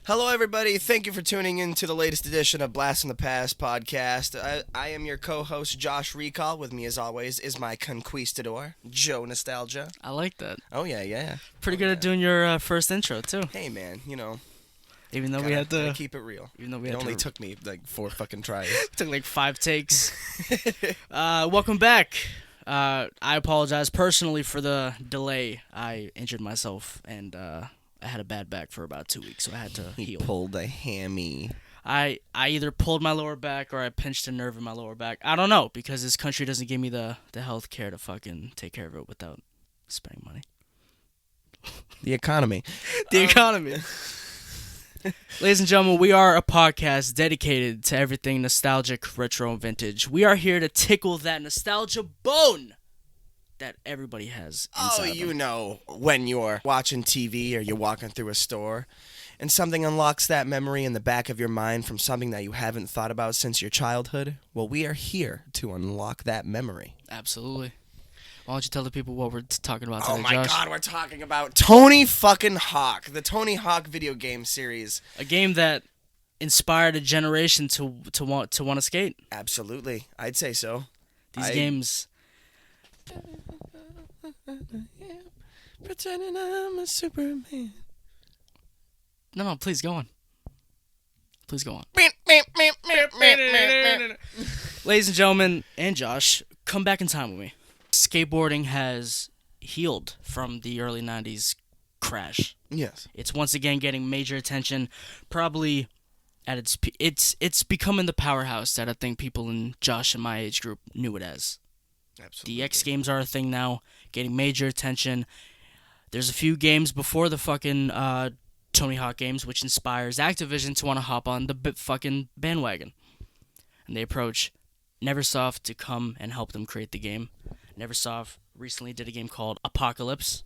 Hello, everybody. Thank you for tuning in to the latest edition of Blast from the Past podcast. I am your co-host, Josh Recall. With me, as always, is my conquistador, Joe Nostalgia. I like that. Oh, yeah. Pretty good at doing your first intro too. Hey, man, Even though gotta keep it real. Even though we It had only to, took me like 4 fucking tries. took like 5 takes. Welcome back. I apologize personally for the delay. I injured myself and I had a bad back for about 2 weeks, so I had to He heal. pulled a hammy. I either pulled my lower back or I pinched a nerve in my lower back. I don't know, because this country doesn't give me the health care to fucking take care of it without spending money. The economy. The economy. Ladies and gentlemen, we are a podcast dedicated to everything nostalgic, retro, and vintage. We are here to tickle that nostalgia bone that everybody has inside of them. know when you're watching TV or you're walking through a store and something unlocks that memory in the back of your mind from something that you haven't thought about since your childhood. Well, we are here to unlock that memory. Absolutely. Why don't you tell the people what we're talking about Oh today, my Josh? god, we're talking about Tony fucking Hawk, the Tony Hawk video game series. A game that inspired a generation to want to skate. Absolutely, I'd say so. These games. Pretending I'm a Superman. No, please go on. Please go on. Ladies and gentlemen, and Josh, come back in time with me. Skateboarding has healed from the early 90s crash. Yes. It's once again getting major attention, probably at it's becoming the powerhouse that I think people in Josh and my age group knew it as. Absolutely. The X Games are a thing now, getting major attention. There's a few games before the fucking Tony Hawk games, which inspires Activision to want to hop on the fucking bandwagon. And they approach Neversoft to come and help them create the game. Neversoft recently did a game called Apocalypse,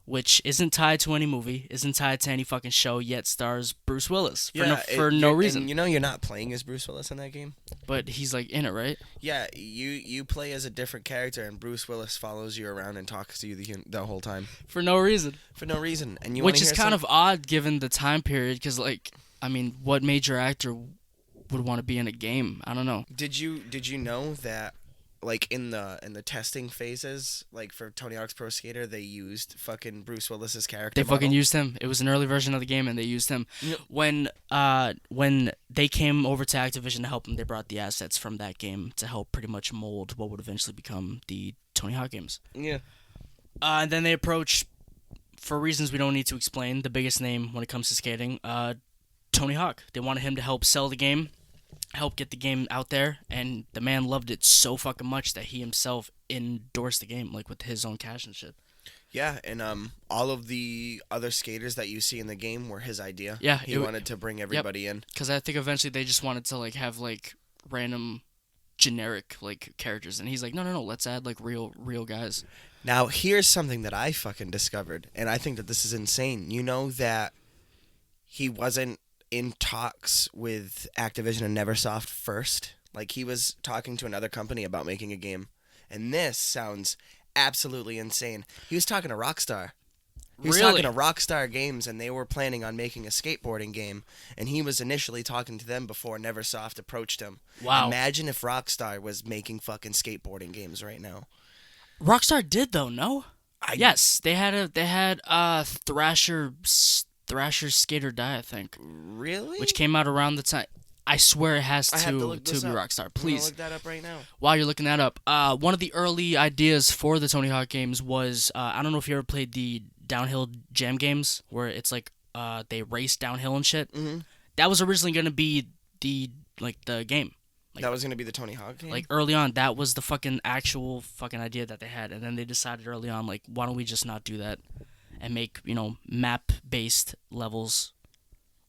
which isn't tied to any movie, isn't tied to any fucking show, yet stars Bruce Willis for no reason. And you're not playing as Bruce Willis in that game? But he's like in it, right? Yeah, you play as a different character, and Bruce Willis follows you around and talks to you the whole time For no reason. for no reason. And Which is kind of odd given the time period, because, like, I mean, what major actor would want to be in a game? I don't know. Did you know that, like, in the testing phases, like for Tony Hawk's Pro Skater, they used fucking Bruce Willis's character? They fucking model? used him. It was an early version of the game, and they used him. Yep. When they came over to Activision to help them, they brought the assets from that game to help pretty much mold what would eventually become the Tony Hawk games. Yeah. And then they approached, for reasons we don't need to explain, the biggest name when it comes to skating, Tony Hawk. They wanted him to help sell the game, help get the game out there, and the man loved it so fucking much that he himself endorsed the game, like, with his own cash and shit. Yeah, and all of the other skaters that you see in the game were his idea. Yeah, he wanted to bring everybody in. Because I think eventually they just wanted to, like, have, like, random generic, like, characters, and he's like, no, let's add, like, real guys. Now, here's something that I fucking discovered, and I think that this is insane. You know that he wasn't in talks with Activision and Neversoft first? Like, he was talking to another company about making a game. And this sounds absolutely insane. He was talking to Rockstar. He was Really? talking to Rockstar Games, and they were planning on making a skateboarding game. And he was initially talking to them before Neversoft approached him. Wow. Imagine if Rockstar was making fucking skateboarding games right now. Rockstar did, though, no? Yes, they had Thrasher Skate or Die, I think, Really? which came out around the time. I swear it has I to have to look be this up. Rockstar. I'm gonna Please, look that up right now. while you're looking that up, one of the early ideas for the Tony Hawk games was, I don't know if you ever played the downhill jam games, where it's like they race downhill and shit. Mm-hmm. That was originally going to be the game. Like, That was going to be the Tony Hawk game? Like, early on, that was the fucking actual fucking idea that they had, and then they decided early on, like, why don't we just not do that and make, map-based levels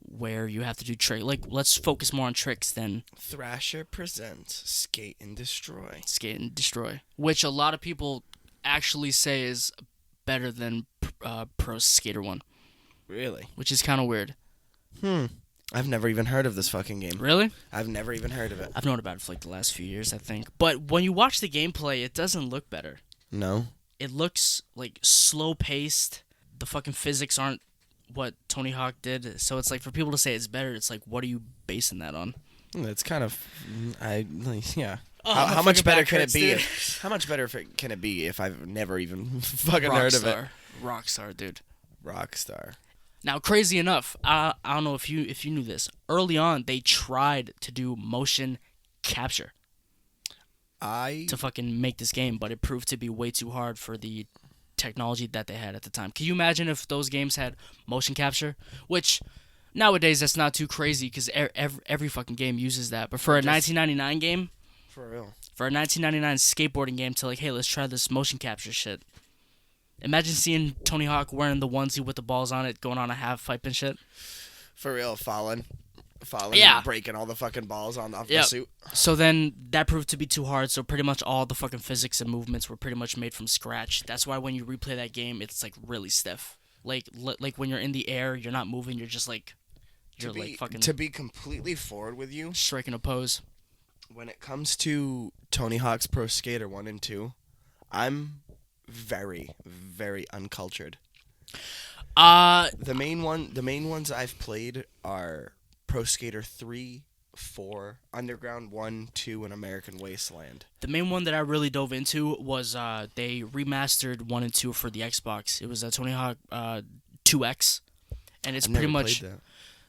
where you have to do trick. Like, let's focus more on tricks than Thrasher presents Skate and Destroy. skate and destroy, which a lot of people actually say is better than Pro Skater 1, Really? which is kind of weird. I've never even heard of this fucking game. Really? I've never even heard of it. I've known about it for like the last few years, I think. But when you watch the gameplay, it doesn't look better. No? It looks like slow paced. The fucking physics aren't what Tony Hawk did. So it's like for people to say it's better, it's like, what are you basing that on? It's kind of, yeah. Oh, How my much fucking better back can it hurts, be? dude. How much better can it be if I've never even fucking heard of it? Rockstar, dude. Rockstar. Now, crazy enough, I don't know if you knew this. Early on, they tried to do motion capture to fucking make this game, but it proved to be way too hard for the technology that they had at the time. Can you imagine if those games had motion capture? Which nowadays that's not too crazy because every fucking game uses that. But for a 1999 game, For real. for a 1999 skateboarding game, to like, hey, let's try this motion capture shit. Imagine seeing Tony Hawk wearing the onesie with the balls on it, going on a half pipe and shit. For real, falling, Yeah. and breaking all the fucking balls off the Yep. suit. So then that proved to be too hard. So pretty much all the fucking physics and movements were pretty much made from scratch. That's why when you replay that game, it's like really stiff. Like when you're in the air, you're not moving. You're just like fucking To be completely forward with you, striking a pose. when it comes to Tony Hawk's Pro Skater 1 and 2, I'm very, very uncultured. The main ones I've played are Pro Skater 3, 4, Underground 1, 2, and American Wasteland. The main one that I really dove into was they remastered 1 and 2 for the Xbox. It was Tony Hawk 2X, and it's I've pretty never much. played that.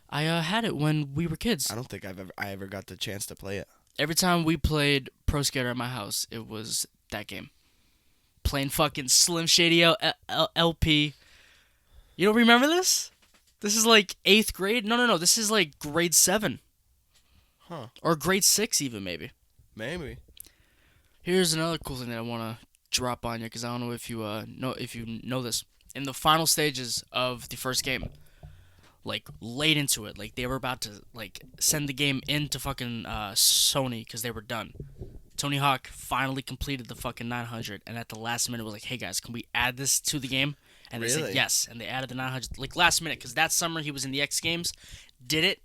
I had it when we were kids. I don't think I ever got the chance to play it. Every time we played Pro Skater at my house, it was that game. Playing fucking Slim Shady LP. You don't remember this? This is like 8th grade? No. This is like grade 7. Huh. Or grade 6 even, maybe. Maybe. Here's another cool thing that I want to drop on you, because I don't know if you know this. In the final stages of the first game, like late into it, like they were about to like send the game into fucking Sony because they were done. Tony Hawk finally completed the fucking 900, and at the last minute was like, "Hey guys, can we add this to the game?" And they said Really? yes, and they added the 900 like last minute because that summer he was in the X Games, did it,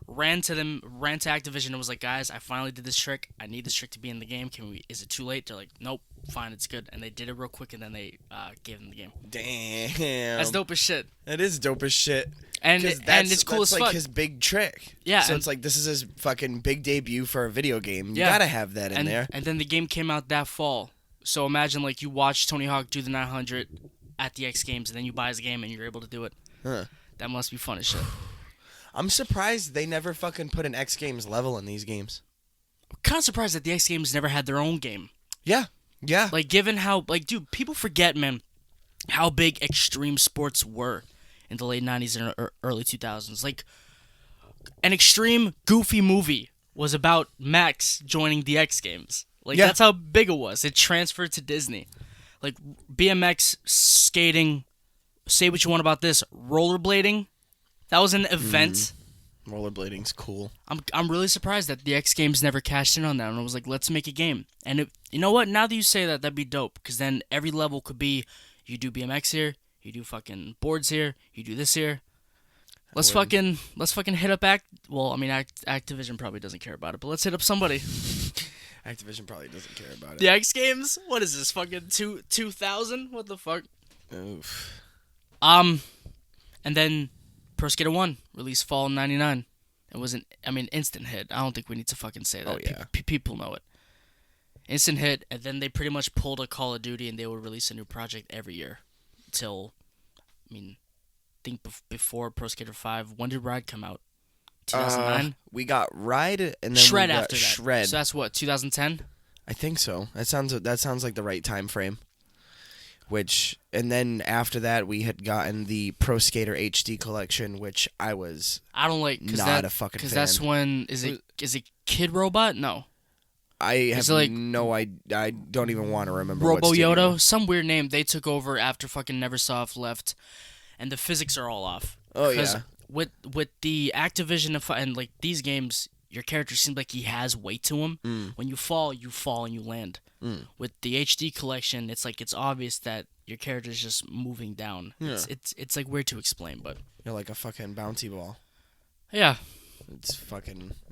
ran to Activision and was like, "Guys, I finally did this trick. I need this trick to be in the game. Is it too late?" They're like, "Nope, fine, it's good." And they did it real quick, and then they gave them the game. Damn. That's dope as shit. That is dope as shit. And 'Cause it's cool that's as like fuck. his big trick. Yeah, So and- it's like this is his fucking big debut for a video game. You Yeah. gotta have that in there. And then the game came out that fall. So imagine like you watch Tony Hawk do the 900 at the X Games, and then you buy his game and you're able to do it. Huh. That must be fun as shit. I'm surprised they never fucking put an X Games level in these games. Kind of surprised that the X Games never had their own game. Yeah. Yeah. Like given how dude, people forget, man, how big extreme sports were in the late 90s and early 2000s. Like an extreme goofy movie was about Max joining the X Games. Like Yeah. that's how big it was. It transferred to Disney. Like BMX, skating, say what you want about this, rollerblading. That was an event. Rollerblading's cool. I'm really surprised that the X Games never cashed in on that, and I was like, let's make a game. And you know what? Now that you say that, that'd be dope, because then every level could be, you do BMX here, you do fucking boards here, you do this here. Let's fucking hit up Activision probably doesn't care about it, but let's hit up somebody. Activision probably doesn't care about it. The X Games? What is this? Fucking 2000? What the fuck? Oof. And then Pro Skater 1 released fall '99. It was instant hit. I don't think we need to fucking say that. Oh, yeah. People know it. Instant hit, and then they pretty much pulled a Call of Duty, and they would release a new project every year until, think before Pro Skater 5. When did Ride come out? 2009. We got Ride and then Shred we got after that. Shred. So that's what, 2010. I think so. That sounds like the right time frame. And then after that, we had gotten the Pro Skater HD collection, which I don't like not a fucking because fan. that's when is it Kid Robot? No. I have Is it like I don't even want to remember. Robo what studio. Yodo, some weird name. They took over after fucking Neversoft left, and the physics are all off. Oh, 'Cause yeah. With the Activision and like these games, your character seems like he has weight to him. When you fall and you land. With the HD collection, it's like it's obvious that your character is just moving down. Yeah. It's like weird to explain, but You're like a fucking bouncy ball. yeah. It's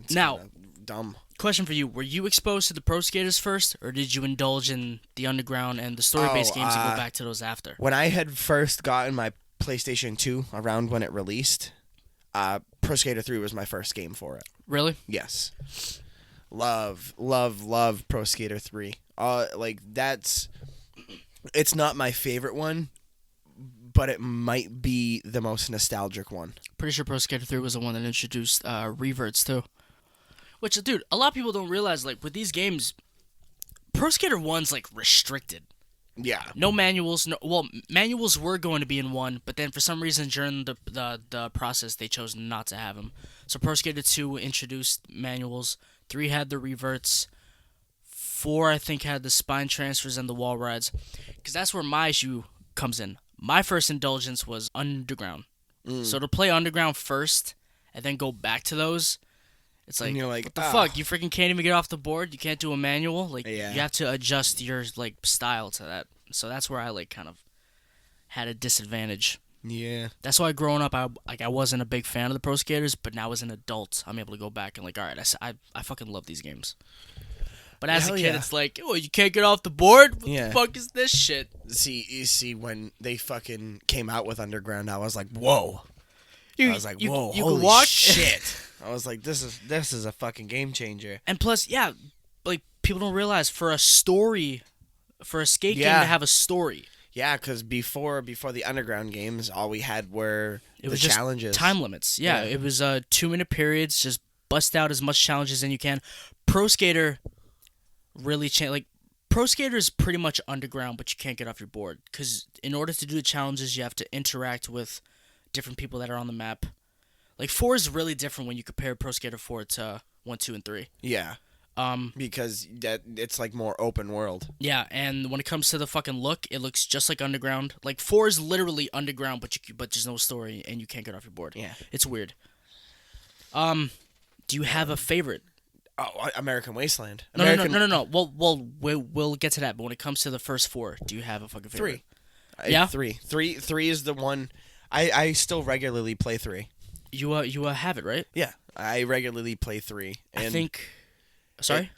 Now- kinda dumb. Question for you: were you exposed to the Pro Skaters first, or did you indulge in the Underground and the story-based games and go back to those after? When I had first gotten my PlayStation 2 around when it released. Pro Skater 3 was my first game for it. Really? Yes. Love Pro Skater 3. It's not my favorite one, but it might be the most nostalgic one. Pretty sure Pro Skater 3 was the one that introduced reverts too. Which, dude, a lot of people don't realize, like, with these games, Pro Skater 1's, like, restricted. Yeah. No manuals. Manuals were going to be in 1, but then for some reason during the process, they chose not to have them. So Pro Skater 2 introduced manuals. 3 had the reverts. 4, I think, had the spine transfers and the wall rides. Because that's where my issue comes in. My first indulgence was Underground. So to play Underground first and then go back to those, it's like, And you're like, what the fuck? You freaking can't even get off the board? You can't do a manual? Like, Yeah. you have to adjust your, like, style to that. So that's where I, like, kind of had a disadvantage. Yeah. That's why growing up, I wasn't a big fan of the Pro Skaters, but now as an adult, I'm able to go back and, like, all right, I fucking love these games. But as Hell a kid, yeah. it's like, oh, you can't get off the board? What Yeah. the fuck is this shit? See, when they fucking came out with Underground, I was like, whoa. You, I was like, you, whoa, you holy can walk. shit. I was like, this is a fucking game changer. And plus, yeah, like, people don't realize for a skate game Yeah. to have a story, Yeah, because before the Underground games, all we had were it was just challenges. time limits. Yeah, Yeah. it was 2-minute periods. Just bust out as much challenges as you can. Pro Skater really changed. Like, Pro Skater is pretty much Underground, but you can't get off your board because in order to do the challenges, you have to interact with different people that are on the map. Like 4 is really different when you compare Pro Skater 4 to 1, 2, and 3. Yeah, because it's like more open world. Yeah, and when it comes to the fucking look, it looks just like Underground. Like 4 is literally Underground, but there's no story and you can't get off your board. Yeah. It's weird. Do you have a favorite? Oh, American Wasteland. No. Well, we'll get to that. But when it comes to the first 4, do you have a fucking favorite? 3. Yeah? 3 is the one. I still regularly play 3. You have it, right? Yeah, I regularly play 3. And I think. Sorry.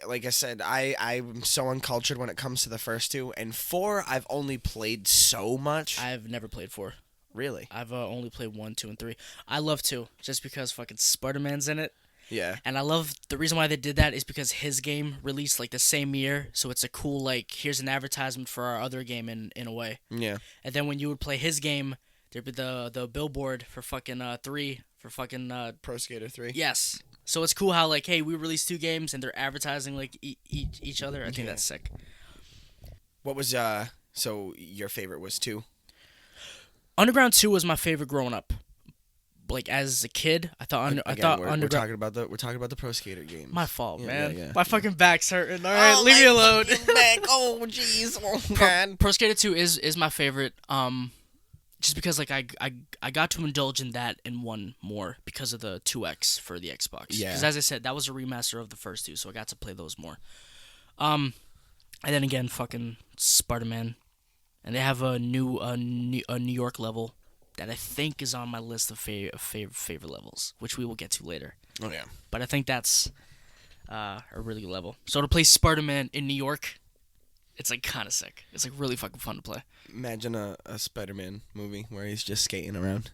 like I said, I'm so uncultured when it comes to the first 2, and 4 I've only played so much. I've never played 4. Really? I've only played 1, 2, and 3. I love 2 just because fucking Spider-Man's in it. Yeah. And I love the reason why they did that is because his game released like the same year, so it's a cool like here's an advertisement for our other game in a way. Yeah. And then when you would play his game, there'd be the billboard for fucking 3 for fucking Pro Skater 3. yes. So it's cool how like hey we released 2 games and they're advertising like each other. I think that's sick. What was so your favorite was 2? Underground 2 was my favorite growing up. Like as a kid, I thought Again, Underground. we're talking about the Pro Skater games. My fault, Yeah, man. yeah. My fucking back's hurting. All right, leave me alone. Back. Oh jeez. Oh god. Pro Skater 2 is my favorite. Just because like I got to indulge in that and 1 more because of the 2X for the Xbox. Yeah. Because as I said, that was a remaster of the first 2, so I got to play those more. And then again, fucking Spider-Man, and they have a New York level that I think is on my list of favorite levels, which we will get to later. Oh yeah. But I think that's a really good level. So to play Spider-Man in New York, it's like kind of sick. It's like really fucking fun to play. Imagine a Spider-Man movie where he's just skating around.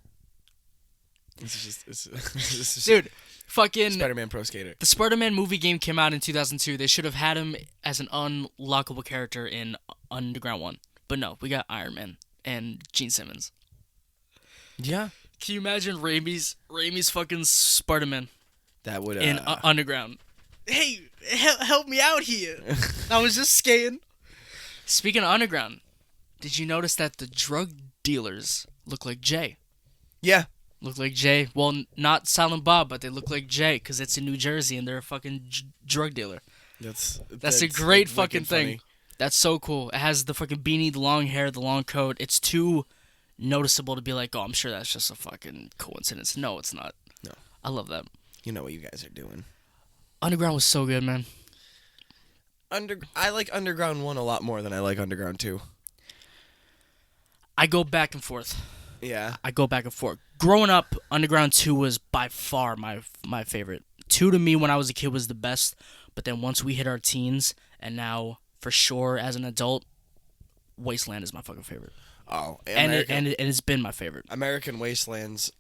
It's just Dude, fucking Spider-Man Pro Skater. the Spider-Man movie game came out in 2002. They should have had him as an unlockable character in Underground 1. But no, we got Iron Man and Gene Simmons. Yeah. Can you imagine Raimi's fucking Spider-Man That would in Underground? Hey, help me out here. I was just skating. Speaking of Underground, did you notice that the drug dealers look like Jay? Yeah. Look like Jay. Well, not Silent Bob, but they look like Jay because it's in New Jersey and they're a fucking drug dealer. That's a great wicked fucking thing. funny. That's so cool. It has the fucking beanie, the long hair, the long coat. It's too noticeable to be like, oh, I'm sure that's just a fucking coincidence. No, it's not. No. I love that. You know what you guys are doing. Underground was so good, man. I like Underground 1 a lot more than I like Underground 2. I go back and forth. Yeah. Growing up, Underground 2 was by far my favorite. 2 to me when I was a kid was the best, but then once we hit our teens, and now for sure as an adult, Wasteland is my fucking favorite. Oh, and it's been my favorite. American Wastelands.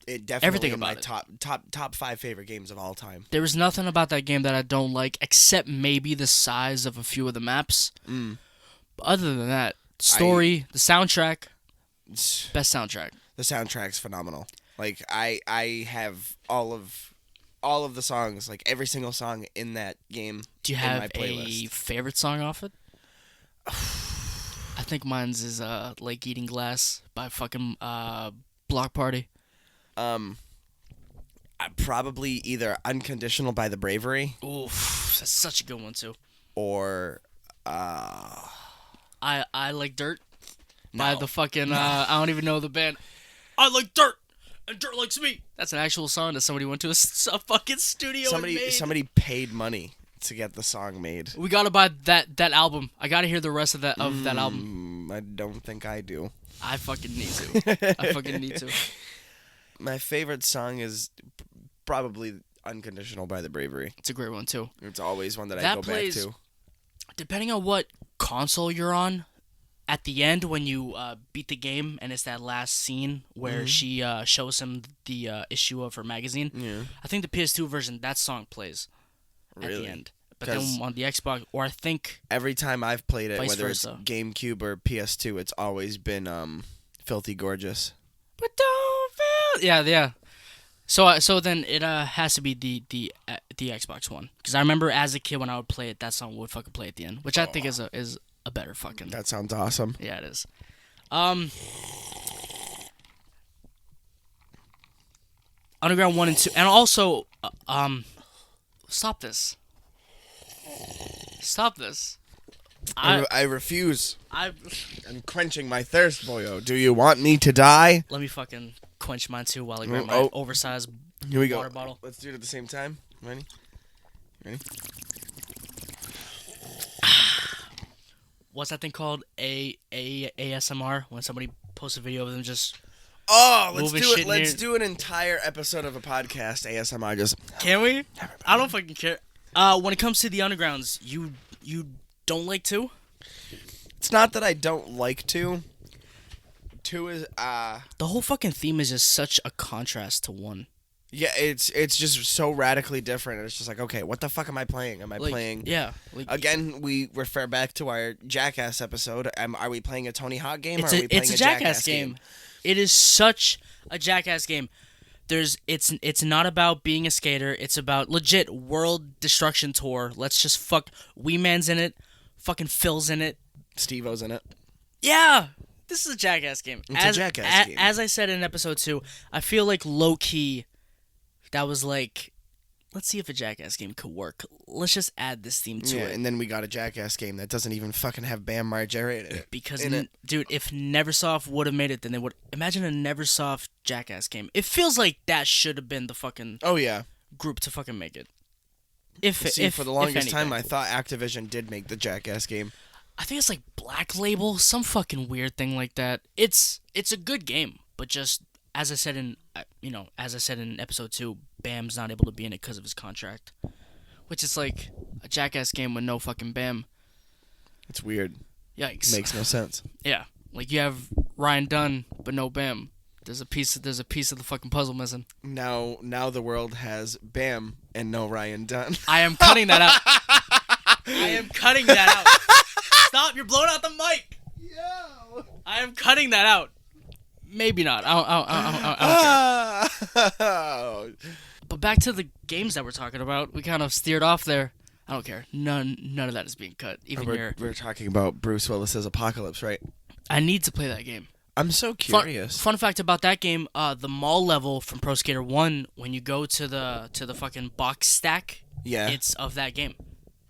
It definitely Everything in my about top 5 favorite games of all time. There was nothing about that game that I don't like, except maybe the size of a few of the maps. But other than that, story, the soundtrack, best soundtrack. The soundtrack's phenomenal. Like I have all of the songs, like every single song in that game. Do you in have my playlist. a favorite song off it? I think mine's is Lake Eating Glass by fucking Block Party. Probably either Unconditional by The Bravery. Oof, that's such a good one too. Or I Like Dirt by No. the fucking I don't even know the band. I like dirt and dirt likes me. That's an actual song that somebody went to a fucking studio and made. somebody paid money to get the song made. We gotta buy that album. I gotta hear the rest of that album. I don't think I do. I fucking need to. I fucking need to. My favorite song is probably Unconditional by The Bravery. It's a great one too. It's always one that I That go plays- back to. Depending on what console you're on, at the end when you beat the game and it's that last scene where she shows him the issue of her magazine. Yeah. I think the PS2 version, that song plays at Really? the end. But then 'Cause- on the Xbox, or I think Every time I've played it, Vice whether versa. it's GameCube or PS2, it's always been Filthy Gorgeous. but don't feel yeah. So then it has to be the Xbox One, because I remember as a kid when I would play it, that song would fucking play at the end, which I think is a better fucking. That sounds awesome. Yeah, it is. Underground 1 and 2, and also stop this. I refuse. I I'm quenching my thirst, boyo. Do you want me to die? let me fucking quench mine too while I grab my Oh. oversized Here we go. water bottle. Let's do it at the same time. Ready? What's that thing called? ASMR, when somebody posts a video of them just. Oh, let's Moving do shit it. in Let's here. do an entire episode of a podcast ASMR. Just Can we? I don't fucking care. When it comes to the undergrounds, you don't like 2? it's not that I don't like to. 2 is The whole fucking theme is just such a contrast to 1. yeah, it's just so radically different. It's just like, okay, what the fuck am I playing? Am I Like, playing? Yeah. Like, Again, we refer back to our Jackass episode. Are we playing a Tony Hawk game? it's or are we playing a Jackass game. It is such a Jackass game. It's not about being a skater. It's about legit world destruction tour. Let's just fuck. Wee Man's in it. Fucking Phil's in it. Steve-O's in it. Yeah, this is a Jackass game. It's a Jackass game. As I said in episode 2, I feel like low key, that was like, let's see if a Jackass game could work. Let's just add this theme to Yeah, it. and then we got a Jackass game that doesn't even fucking have Bam Margera in it. Because, in it. dude, if Neversoft would have made it, then they would. Imagine a Neversoft Jackass game. It feels like that should have been the fucking Oh yeah. group to fucking make it. For the longest time, anything. I thought Activision did make the Jackass game. I think it's like Black Label, some fucking weird thing like that. It's a good game, but just as I said in episode 2, Bam's not able to be in it because of his contract, which is like a Jackass game with no fucking Bam. It's weird. Yikes. Makes no sense. Yeah, like you have Ryan Dunn but no Bam. There's a piece of the fucking puzzle missing. Now the world has Bam and no Ryan Dunn. I am cutting that out. I am cutting that out. Stop! You're blowing out the mic. Yo. I am cutting that out. Maybe not. I don't care. But back to the games that we're talking about. We kind of steered off there. I don't care. None of that is being cut. Even your. We're talking about Bruce Willis's Apocalypse, right? I need to play that game. I'm so curious. Fun fact about that game: the mall level from Pro Skater 1, when you go to the fucking box stack, Yeah. it's of that game.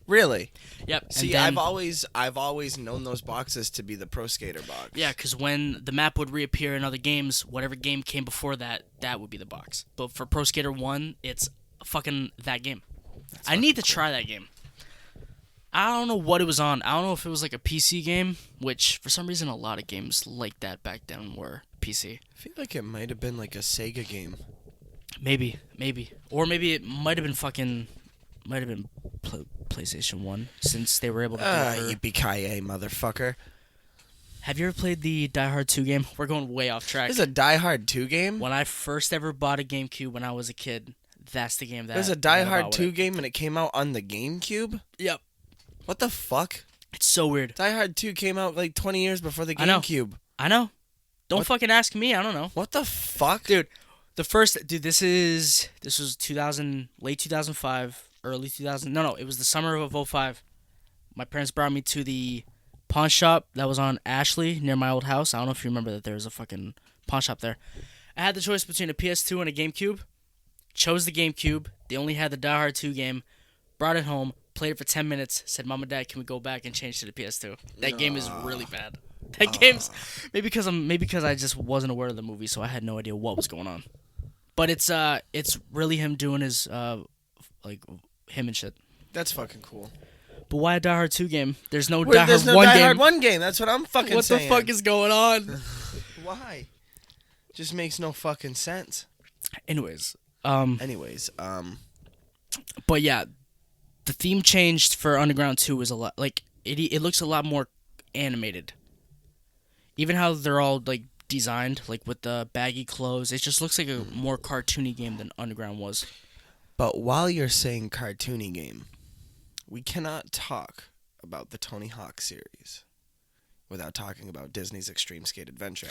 Really? Yep. See, and then, I've always known those boxes to be the Pro Skater box. Yeah, because when the map would reappear in other games, whatever game came before that, that would be the box. But for Pro Skater 1, it's fucking that game. I need to try that game. I don't know what it was on. I don't know if it was like a PC game, which for some reason a lot of games like that back then were PC. I feel like it might have been like a Sega game. Maybe. Or maybe it might have been PlayStation 1, since they were able to deliver. Yippee-ki-yay, motherfucker. Have you ever played the Die Hard 2 game? We're going way off track. There's a Die Hard 2 game? When I first ever bought a GameCube when I was a kid, that's the game that There's a Die Hard 2 game and it came out on the GameCube? Yep. What the fuck? It's so weird. Die Hard 2 came out like 20 years before the I know. GameCube. I know. Don't What? fucking ask me. I don't know. What the fuck? Dude, this was 2000, late 2005, early 2000. No, it was the summer of '05. My parents brought me to the pawn shop that was on Ashley near my old house. I don't know if you remember that there was a fucking pawn shop there. I had the choice between a PS2 and a GameCube. Chose the GameCube. They only had the Die Hard 2 game. Brought it home. Played it for 10 minutes. Said, Mom and Dad, can we go back and change to the PS2? That game is really bad. That game's maybe because I just wasn't aware of the movie, so I had no idea what was going on. But it's really him doing his like him and shit. That's fucking cool. But why a Die Hard 2 game? There's no There's Die no Hard 1 Die game. Hard 1 game. That's what I'm fucking What saying. the fuck is going on? Why? Just makes no fucking sense. Anyways, but yeah, the theme changed for Underground 2 is a lot like it looks a lot more animated. Even how they're all like designed, like with the baggy clothes, it just looks like a more cartoony game than Underground was. But while you're saying cartoony game, we cannot talk about the Tony Hawk series without talking about Disney's Extreme Skate Adventure.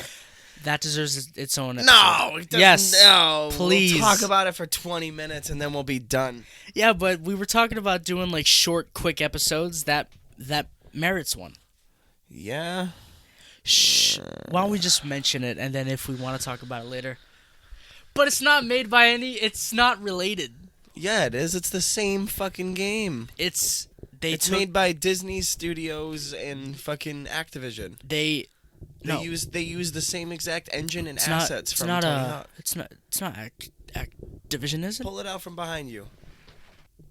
That deserves its own episode. No, it doesn't. Yes, No, please. We'll talk about it for 20 minutes and then we'll be done. Yeah, but we were talking about doing like short, quick episodes. That merits one. Yeah. Shh. Why don't we just mention it, and then if we want to talk about it later. But it's not made by any. It's not related. Yeah, it is. It's the same fucking game. It's made by Disney Studios and fucking Activision. They use the same exact engine and assets from Tony Hawk. It's not Activision, is it? Pull it out from behind you.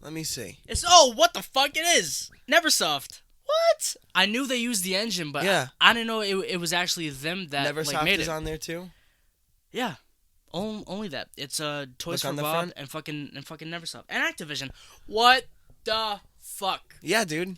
Let me see. What the fuck it is? Neversoft. What? I knew they used the engine, but yeah. I didn't know it was actually them that Neversoft made is it. on there too. Yeah, only that. It's Toys for Bob and fucking Neversoft and Activision. What the fuck? Yeah, dude.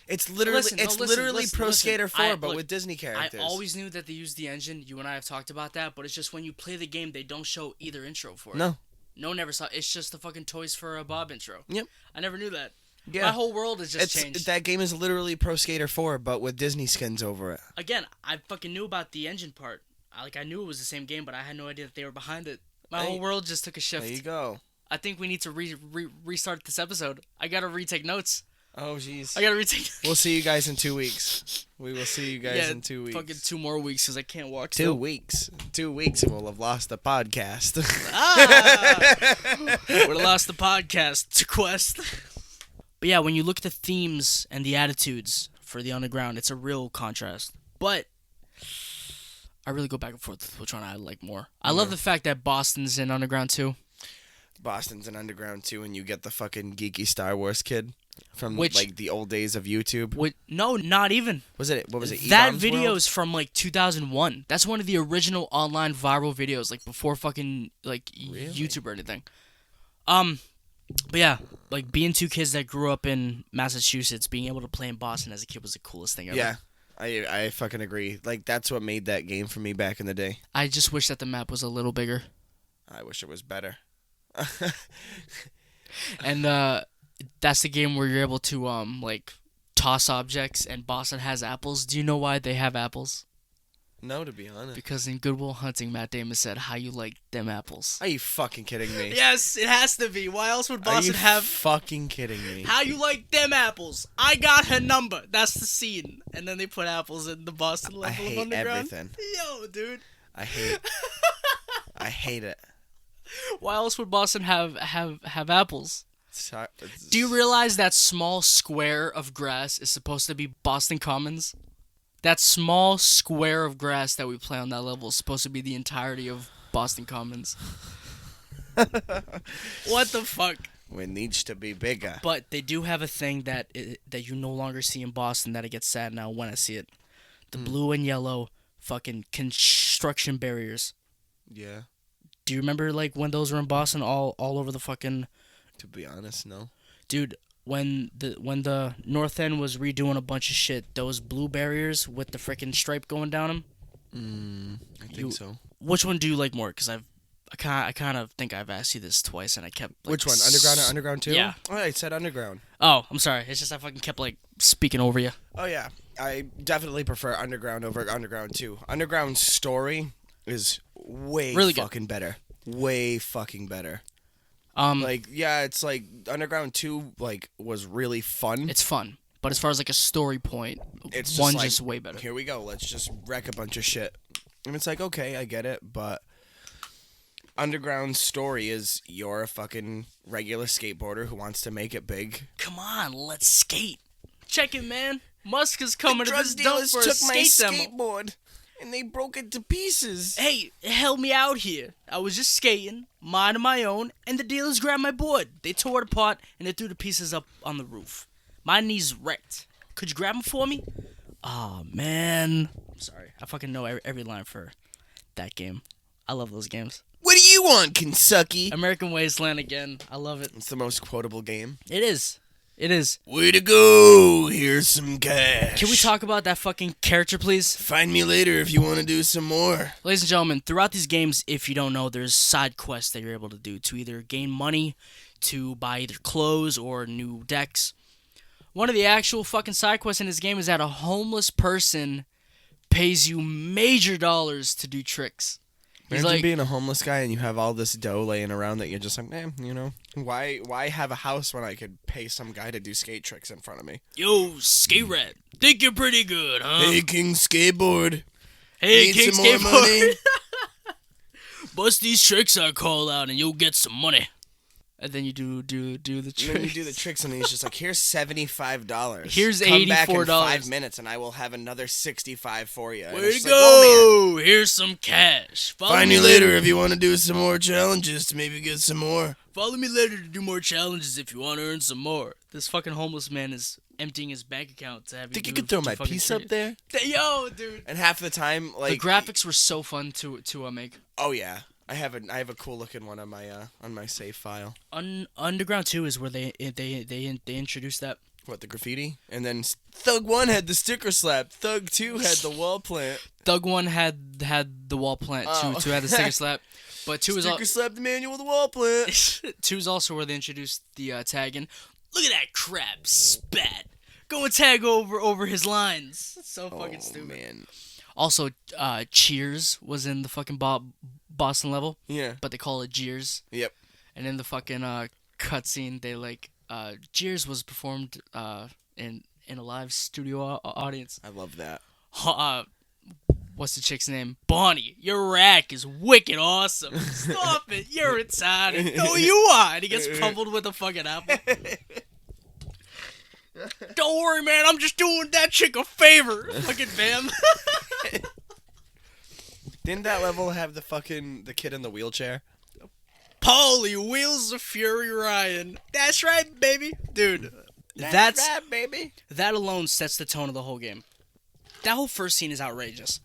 It's literally Pro Skater 4, but with Disney characters. I always knew that they used the engine. You and I have talked about that, but it's just when you play the game, they don't show either intro for it. No, Neversoft. It's just the fucking Toys for Bob intro. Yep. I never knew that. Yeah. My whole world has just changed. That game is literally Pro Skater 4, but with Disney skins over it. Again, I fucking knew about the engine part. I knew it was the same game, but I had no idea that they were behind it. My whole world just took a shift. There you go. I think we need to restart this episode. I gotta retake notes. Oh, jeez. I gotta retake. We'll see you guys in 2 weeks. We will see you guys in 2 weeks. Fucking 2 more weeks because I can't walk. 2 weeks. 2 weeks and we'll have lost the podcast. Would have lost the podcast to Quest. But yeah, when you look at the themes and the attitudes for the Underground, it's a real contrast. But I really go back and forth with which one I like more. I love the fact that Boston's in Underground too. Boston's in Underground too, and you get the fucking geeky Star Wars kid from Which, like the old days of YouTube. No, not even. What was it? That E-Bombs video World? is from like 2001. That's one of the original online viral videos, like before fucking like YouTube or anything. But yeah, like being two kids that grew up in Massachusetts, being able to play in Boston as a kid was the coolest thing ever. Yeah, I fucking agree. Like that's what made that game for me back in the day. I just wish that the map was a little bigger. I wish it was better. And that's the game where you're able to like toss objects, and Boston has apples. Do you know why they have apples? No, to be honest. Because in Good Will Hunting, Matt Damon said, "How you like them apples?" Are you fucking kidding me? Yes, it has to be. Why else would Boston Are you have? fucking kidding me? How you like them apples? I got her number. That's the scene. And then they put apples in the Boston level I hate of Underground. everything. Yo, dude. I hate it. Why else would Boston have apples? Do you realize that small square of grass is supposed to be Boston Commons? That small square of grass that we play on that level is supposed to be the entirety of Boston Commons. What the fuck? It needs to be bigger. But they do have a thing that you no longer see in Boston that I get sad now when I see it. The blue and yellow fucking construction barriers. Yeah. Do you remember like when those were in Boston all over the fucking... To be honest, no. Dude, when the North End was redoing a bunch of shit, those blue barriers with the freaking stripe going down them. I think so. Which one do you like more? Because I kind of think I've asked you this twice, and I kept. Like, Which one? Underground or Underground 2? Yeah. Oh, I said Underground. Oh, I'm sorry. It's just I fucking kept like speaking over you. Oh yeah, I definitely prefer Underground over Underground 2. Underground's story is way Really good. fucking better. Way fucking better. Like it's like Underground 2 like was really fun. it's fun, but as far as like a story point, It's one's like, just way better. Here we go. Let's just wreck a bunch of shit. And it's like, okay, I get it, but Underground's story is you're a fucking regular skateboarder who wants to make it big. Come on, let's skate. Check it, man. Musk is coming to Drug this dump dealers for a took my skate demo. skateboard and they broke it to pieces. Hey, help me out here. I was just skating, minding my own, and the dealers grabbed my board. They tore it apart and they threw the pieces up on the roof. My knee's wrecked. Could you grab them for me? Oh man. I'm sorry. I fucking know every line for that game. I love those games. What do you want, Kentucky? American Wasteland again. I love it. It's the most quotable game. It is. It is. Way to go! Here's some cash. Can we talk about that fucking character, please? Find me later if you want to do some more. Ladies and gentlemen, throughout these games, if you don't know, there's side quests that you're able to do to either gain money, to buy either clothes or new decks. One of the actual fucking side quests in this game is that a homeless person pays you major dollars to do tricks. He's Imagine like, being a homeless guy and you have all this dough laying around that you're just like, why have a house when I could pay some guy to do skate tricks in front of me? yo, skate rat, think you're pretty good, huh? Hey, King Skateboard. Hey, Need King some more Skateboard. money? Bust these tricks I call out and you'll get some money. And then you do the tricks. And then you do the tricks, and he's just like, "Here's $75. Here's Come back in $84. 5 minutes, and I will have another 65 for you." And Way it's to like, "Oh, man. go! Here's some cash. Follow Find me me later if you want to do some more challenges to maybe get some more." Follow me later to do more challenges if you want to earn some more. This fucking homeless man is emptying his bank account to have you Think you do could throw to my fucking piece treat up you. there? Yo, dude. And half the time, The like graphics were so fun to make. Oh yeah, I have a cool looking one on my save file. Underground 2 is where they introduced that. What, the graffiti? And then Thug 1 had the sticker slap. Thug 2 had the wall plant. Thug 1 had the wall plant. Oh. 2 had the sticker slap. But 2 is Sticker slap the manual with the wall plant. 2 is also where they introduced the tag in. Look at that crab spat. Go and tag over his lines. That's so fucking stupid. Man. Also, Cheers was in the fucking Boston level, Yeah. but they call it Jeers. Yep. And in the fucking cutscene, they like Jeers was performed in a live studio audience. I love that. What's the chick's name? Bonnie. Your rack is wicked awesome. Stop it. You're retarded. No, you are. And he gets pummeled with a fucking apple. Don't worry, man. I'm just doing that chick a favor. Fucking bam. Didn't that level have the kid in the wheelchair? Paulie Wheels of Fury Ryan. That's right, baby. Dude, that's right, baby. that alone sets the tone of the whole game. That whole first scene is outrageous.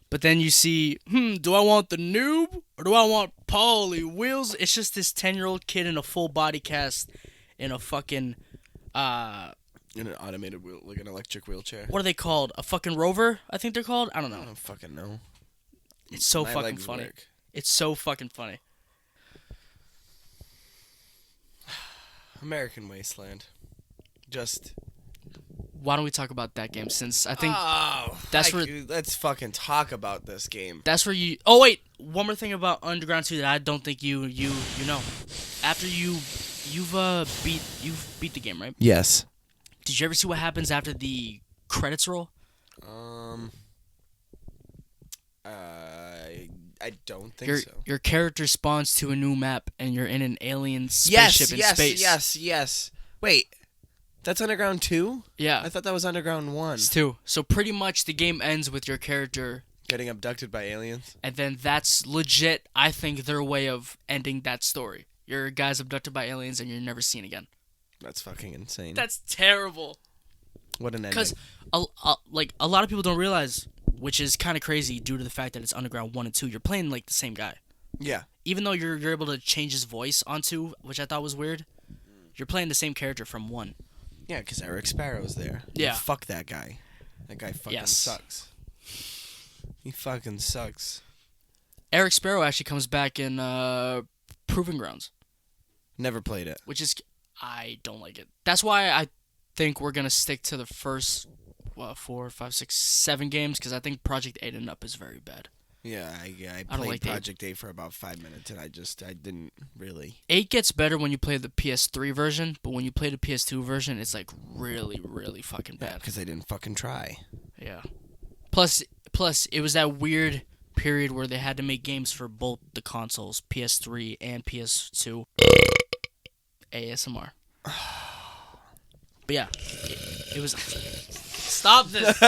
But then you see, do I want the noob or do I want Paulie Wheels? It's just this 10-year-old kid in a full body cast in a fucking In an automated wheel, like an electric wheelchair. what are they called? A fucking rover? I think they're called. I don't I know. don't fucking know. It's so My fucking legs funny. work. It's so fucking funny. American Wasteland. Just. Why don't we talk about that game? Since I think that's where. Let's fucking talk about this game. that's where you. Oh wait, one more thing about Underground 2 that I don't think you know. After you've beat the game, right? Yes. Did you ever see what happens after the credits roll? I don't think so. Your character spawns to a new map and you're in an alien spaceship in space. Yes. Wait, that's Underground 2? Yeah, I thought that was Underground 1. it's 2. So pretty much the game ends with your character, Getting abducted by aliens? and then that's legit. I think their way of ending that story. Your guy's abducted by aliens and you're never seen again. That's fucking insane. That's terrible. What an ending. Because a lot of people don't realize, which is kind of crazy due to the fact that it's Underground 1 and 2. You're playing like the same guy. Yeah. Even though you're able to change his voice onto, which I thought was weird, You're playing the same character from 1. Yeah, because Eric Sparrow's there. Yeah. Fuck that guy. That guy fucking Yes. sucks. He fucking sucks. Eric Sparrow actually comes back in Proving Grounds, Never played it. which is I don't like it. That's why I think we're gonna stick to the first 4, 5, 6, 7 games because I think Project 8 and up is very bad. Yeah, I don't played like the- Project 8 for about 5 minutes, and I didn't really. 8 gets better when you play the PS3 version, but when you play the PS2 version, it's like really, really fucking Yeah, bad. because they didn't fucking try. Yeah. Plus, it was that weird period where they had to make games for both the consoles, PS3 and PS2. ASMR. But yeah, it was. Stop this,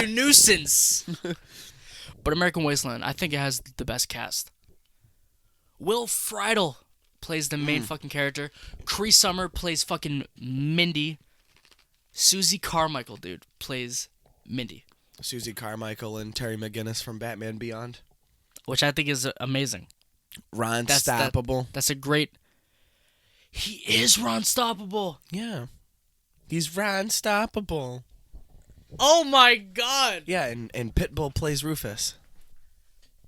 you nuisance. But American Wasteland, I think it has the best cast. Will Friedle plays the main fucking character. Cree Summer plays fucking Mindy. Susie Carmichael, dude, plays Mindy, Susie Carmichael and Terry McGinnis from Batman Beyond. which I think is amazing. Ron That's- Stoppable. That's a great. He is Ron Stoppable. Yeah. He's Ron Stoppable. Oh my god. Yeah, and Pitbull plays Rufus.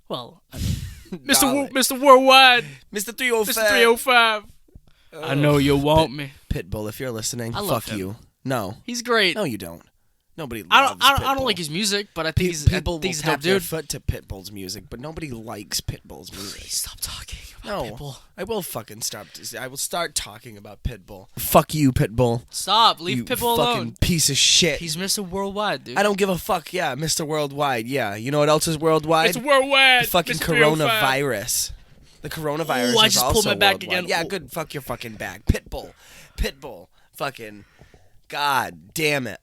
Well, Dolly. Mr. Worldwide, Mr. 305. Mr. 305. I know you want me. Pitbull, if you're listening, I love fuck him. you. No. He's great. No, you don't. Nobody I loves don't Pitbull. like his music, but I think he's a People will dope tap their dude. foot to Pitbull's music, but nobody likes Pitbull's music. Please stop talking about No, Pitbull. I will fucking stop. I will start talking about Pitbull. Fuck you, Pitbull. Stop. Leave You Pitbull fucking alone. piece of shit. He's Mr. Worldwide, dude. I don't give a fuck. Yeah, Mr. Worldwide. Yeah, you know what else is worldwide? It's Worldwide. The fucking Mr. 305. coronavirus. The coronavirus Ooh, I is just also pulled my back worldwide. again. Yeah, Ooh. good. Fuck your fucking back. Pitbull. Fucking. God damn it.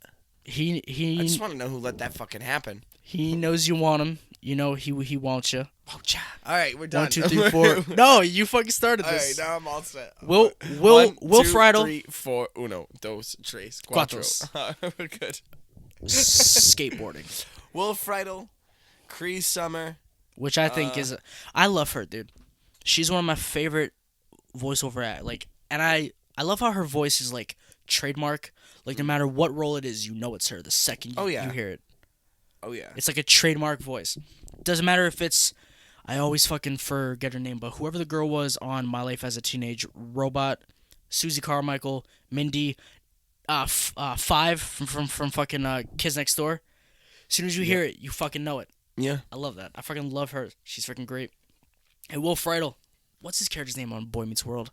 I He just want to know who let that fucking happen. he knows you want him. You know he wants you. All right, we're done. 1, 2, 3, 4. No, you fucking started All right, this. now I'm all set. Will 1, 2, Friedle 3, 4, 1, 2, 3, 4. Cuatros. We're good. skateboarding, Will Friedle, Cree Summer. which I think is I love her, dude. She's one of my favorite voiceover and I love how her voice is like trademark. Like no matter what role it is, you know it's her the second you hear it. Oh yeah. It's like a trademark voice. Doesn't matter if it's I always fucking forget her name, but whoever the girl was on My Life as a Teenage Robot, Susie Carmichael, Mindy, Five from fucking Kids Next Door. As soon as you hear it, you fucking know it. Yeah. I love that. I fucking love her. She's freaking great. And Will Friedle, what's his character's name on Boy Meets World?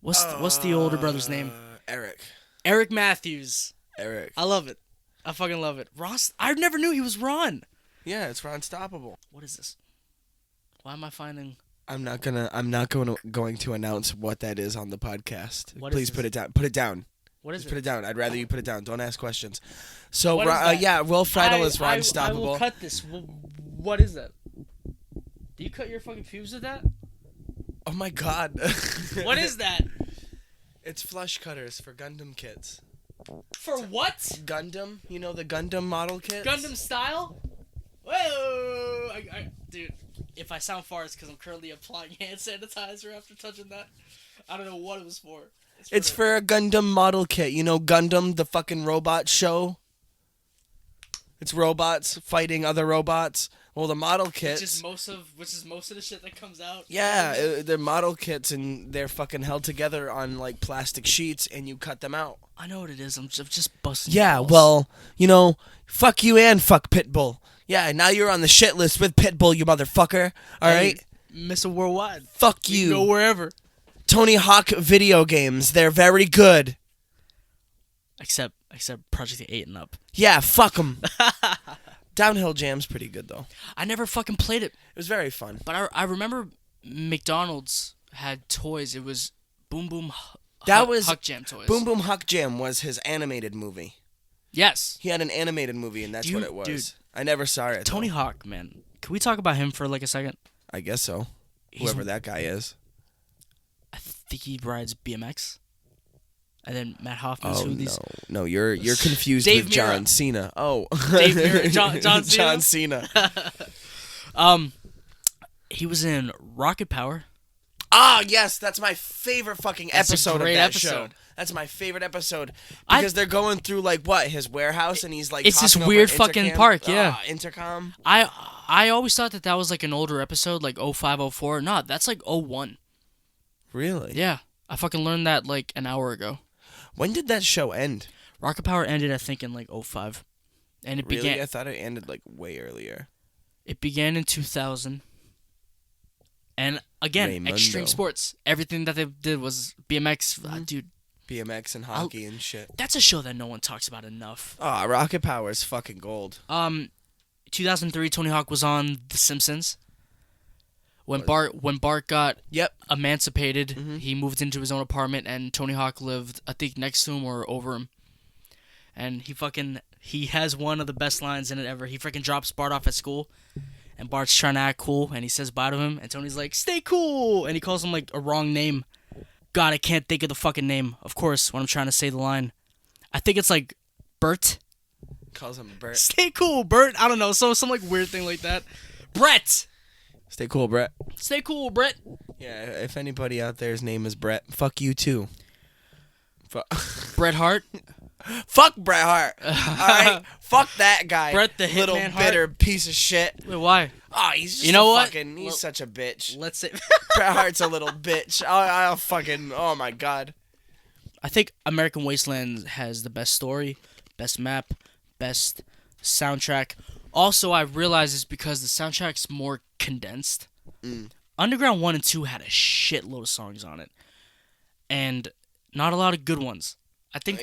What's the older brother's name? Eric. Eric Matthews. Eric. I love it. I fucking love it. Ross. I never knew he was Ron. Yeah, it's Ron Stoppable. What is this? Why am I finding? I'm not going to announce what that is on the podcast. What is Please this? put it down. Put it down. What is Just put it down. I'd rather you put it down. Don't ask questions. So What is that? yeah, Will Friedle is Ron I will Stoppable. cut this. What is that? Do you cut your fucking pubes with that? Oh my god. What is that? It's flush cutters for Gundam kits. For what? Gundam, you know the Gundam model kits? Gundam style? Whoa! Dude, if I sound far, it's because I'm currently applying hand sanitizer after touching that. I don't know what it was for. It's for a Gundam model kit. You know Gundam, the fucking robot show? It's robots fighting other robots. Well, the model kits... Which is most of the shit that comes out. Yeah, they're model kits and they're fucking held together on like plastic sheets and you cut them out. I know what it is. I'm just busting. Yeah, balls. well, you know, fuck you and fuck Pitbull. Yeah, now you're on the shit list with Pitbull, you motherfucker. All right? Mr. Worldwide. Fuck You you. can go wherever. Tony Hawk video games, they're very good. Except Project 8 and up. Yeah, fuck them. Downhill Jam's pretty good, though. I never fucking played it. It was very fun. But I remember McDonald's had toys. It was Boom Boom Huck Jam toys. Boom Boom Huck Jam was his animated movie. Yes. He had an animated movie, and that's what it was. Dude, I never saw it. Tony though. Hawk, man. Can we talk about him for like a second? I guess so. Whoever that guy is. I think he rides BMX. And then Matt Hoffman's who these. No, you're confused Dave with John Mirra. Cena. Oh, Dave Mirra. John Cena? John Cena. He was in Rocket Power. Ah, yes, that's my favorite fucking That's a episode great of that episode. show. That's my favorite episode because they're going through like what his warehouse and he's like It's this talking over weird fucking intercom. park, yeah. Intercom. I always thought that was like an older episode, like 05, 04. No, that's like 01. Really? Yeah, I fucking learned that like an hour ago. When did that show end? Rocket Power ended, I think, in like 05. And it Really? began. I thought it ended like way earlier. It began in 2000. And again, Raymundo. extreme sports. Everything that they did was BMX. Dude, BMX and hockey and shit. that's a show that no one talks about enough. Ah, Rocket Power is fucking gold. 2003, Tony Hawk was on The Simpsons. When Bart got Yep. emancipated, he moved into his own apartment, and Tony Hawk lived, I think, next to him or over him. And he has one of the best lines in it ever. He freaking drops Bart off at school, and Bart's trying to act cool, and he says bye to him, and Tony's like, "Stay cool," and he calls him like a wrong name. God, I can't think of the fucking name. Of course, when I'm trying to say the line, I think it's like Bert. Calls him Brett. Stay cool, Bert. I don't know, some like weird thing like that. Brett. Stay cool, Brett. Stay cool, Brett. Yeah, if anybody out there's name is Brett, fuck you too. Bret Hart. Fuck Bret Hart. Alright? Fuck that guy. Bret the little Hitman Hart. bitter piece of shit. Wait, why? Oh, he's just You know what? He's such a bitch. Let's say. Bret Hart's a little bitch. I'll fucking, oh my god. I think American Wasteland has the best story, best map, best soundtrack. Also, I realize it's because the soundtrack's more condensed. Underground 1 and 2 had a shitload of songs on it. And not a lot of good ones. I think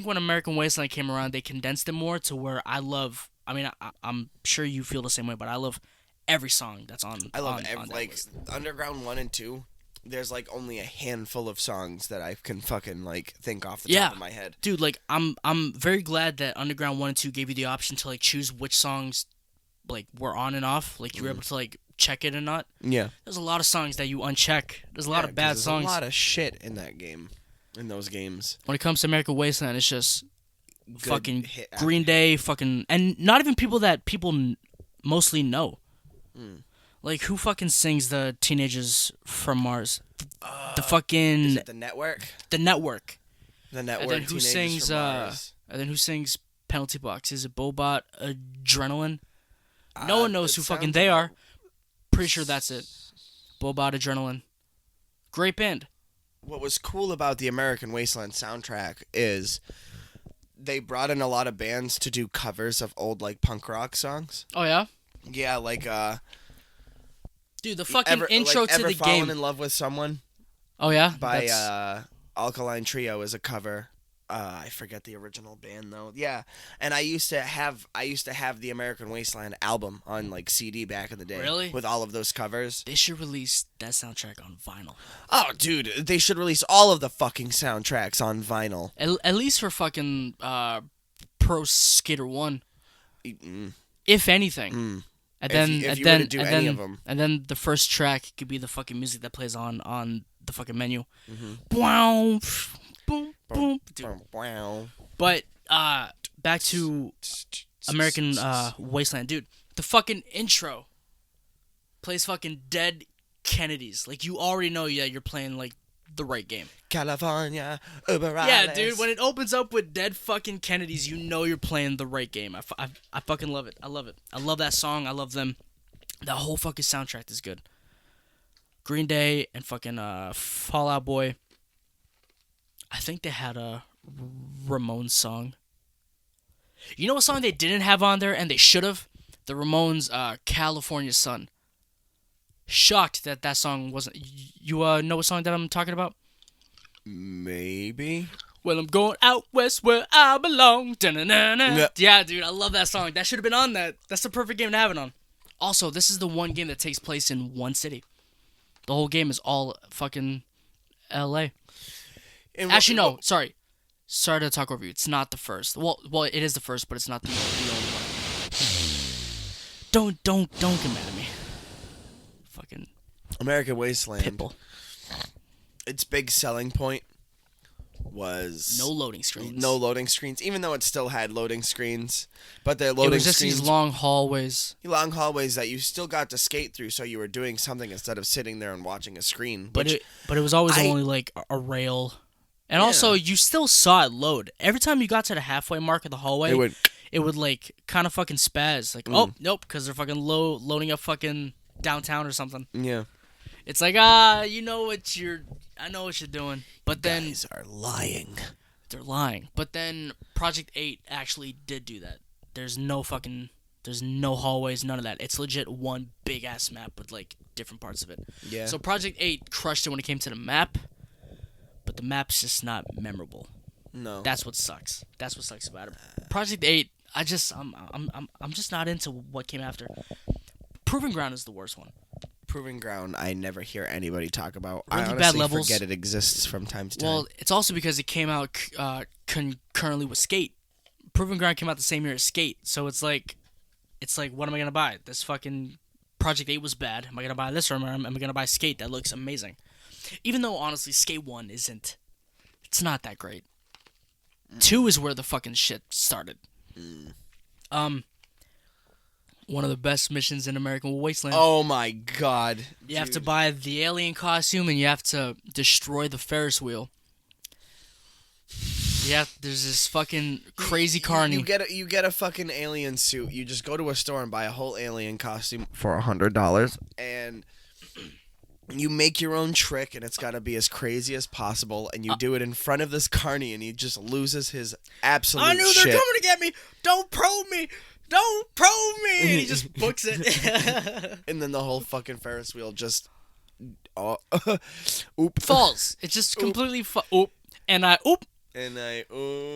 when American Wasteland came around, they condensed it more to where I'm sure you feel the same way, but I love every song that's on. I love on every, that like list. Underground 1 and 2. There's like only a handful of songs that I can fucking like think off the top of my head. Dude, like I'm very glad that Underground 1 and 2 gave you the option to like choose which songs like were on and off. Like you were able to like check it or not. Yeah. There's a lot of songs that you uncheck. There's a lot of bad songs. There's a lot of shit in that game. In those games. When it comes to American Wasteland, it's just Good fucking hit Green Day, fucking, and not even people that people mostly know. Like, who fucking sings the Teenagers from Mars? The fucking... Is it the Network? The Network. The Network. And then who Teenagers sings, from Mars. and then who sings Penalty Box? Is it Bobot Adrenaline? No one knows who fucking they are. Pretty sure that's it. Bobot Adrenaline. Great band. What was cool about the American Wasteland soundtrack is they brought in a lot of bands to do covers of old like punk rock songs. Oh yeah? Yeah, like Dude, the fucking intro to Ever the Fallen game. in Love with Someone Oh yeah? by That's- Alkaline Trio is a cover. I forget the original band though. Yeah, and I used to have the American Wasteland album on like CD back in the day. Really? With all of those covers. They should release that soundtrack on vinyl. Oh, dude, they should release all of the fucking soundtracks on vinyl. At least for fucking Pro Skater 1. If anything. And then if you were to do any of them. And then the first track could be the fucking music that plays on the fucking menu. Wow. Boom, boom. Dude. Wow. But back to American Wasteland, dude. The fucking intro plays fucking Dead Kennedys. Like you already know that you're playing like the right game. California, Uber Yeah, dude. When it opens up with Dead fucking Kennedys, you know you're playing the right game. I fucking love it. I love it. I love that song. I love them. The whole fucking soundtrack is good. Green Day and fucking Fall Out Boy. I think they had a Ramones song. You know what song they didn't have on there and they should have? The Ramones California Sun. Shocked that song wasn't. You know what song that I'm talking about? Maybe. Well, I'm going out west where I belong. Da-na-na-na. Yep. Yeah, dude, I love that song. That should have been on that. That's the perfect game to have it on. Also, this is the one game that takes place in one city. The whole game is all fucking L.A. Actually, no. Sorry to talk over you. It's not the first. Well, it is the first, but it's not the only one. Don't get mad at me. Fucking American Wasteland. Pitbull. Its big selling point was No loading screens. No loading screens, even though it still had loading screens. But the It loading was just screens, these long hallways. long hallways that you still got to skate through, so you were doing something instead of sitting there and watching a screen. But Which it was always I- only like a rail. And Yeah. also, you still saw it load. Every time you got to the halfway mark of the hallway, it would like kind of fucking spaz. Like, oh, nope, because they're fucking loading up fucking downtown or something. yeah. It's like, you know what I know what you're doing. But then Guys are lying. they're lying. But then Project 8 actually did do that. There's no hallways, none of that. It's legit one big ass map with like different parts of it. Yeah. So Project 8 crushed it when it came to the map, but the map's just not memorable. No. That's what sucks. That's what sucks about it. Project 8, I'm just not into what came after. Proving Ground is the worst one. Proving Ground, I never hear anybody talk about. Really I bad honestly levels. forget it exists from time to time. Well, it's also because it came out concurrently with Skate. Proving Ground came out the same year as Skate, so it's like, what am I gonna buy? This fucking Project 8 was bad. Am I gonna buy this, or am I gonna buy Skate? That looks amazing. Even though honestly, Skate 1 isn't. It's not that great. 2 is where the fucking shit started. One of the best missions in American Wasteland. oh my god. You have to buy the alien costume and you have to destroy the Ferris wheel. There's this fucking crazy carny. You get a fucking alien suit. You just go to a store and buy a whole alien costume for $100, and you make your own trick, and it's got to be as crazy as possible. And you do it in front of this carny, and he just loses his absolute I knew shit. they're coming to get me. Don't probe me. Don't probe me. And he just books it. And then the whole fucking Ferris wheel just oop Falls. It just completely oop. And I oop. and I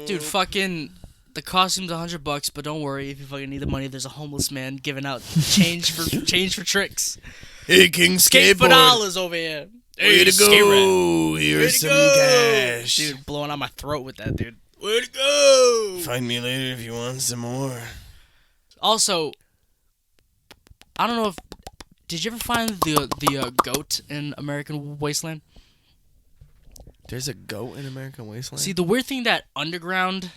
Dude, fucking the costume's $100, but don't worry, if you fucking need the money, there's a homeless man giving out change for tricks. Hey, King Skate for Skateboard. dollars over here. Way to skate rat. go! Here's some cash. Dude, blowing out my throat with that, dude. Way to go! Find me later if you want some more. Also, I don't know if did you ever find the goat in American Wasteland? There's a goat in American Wasteland? See, the weird thing that Underground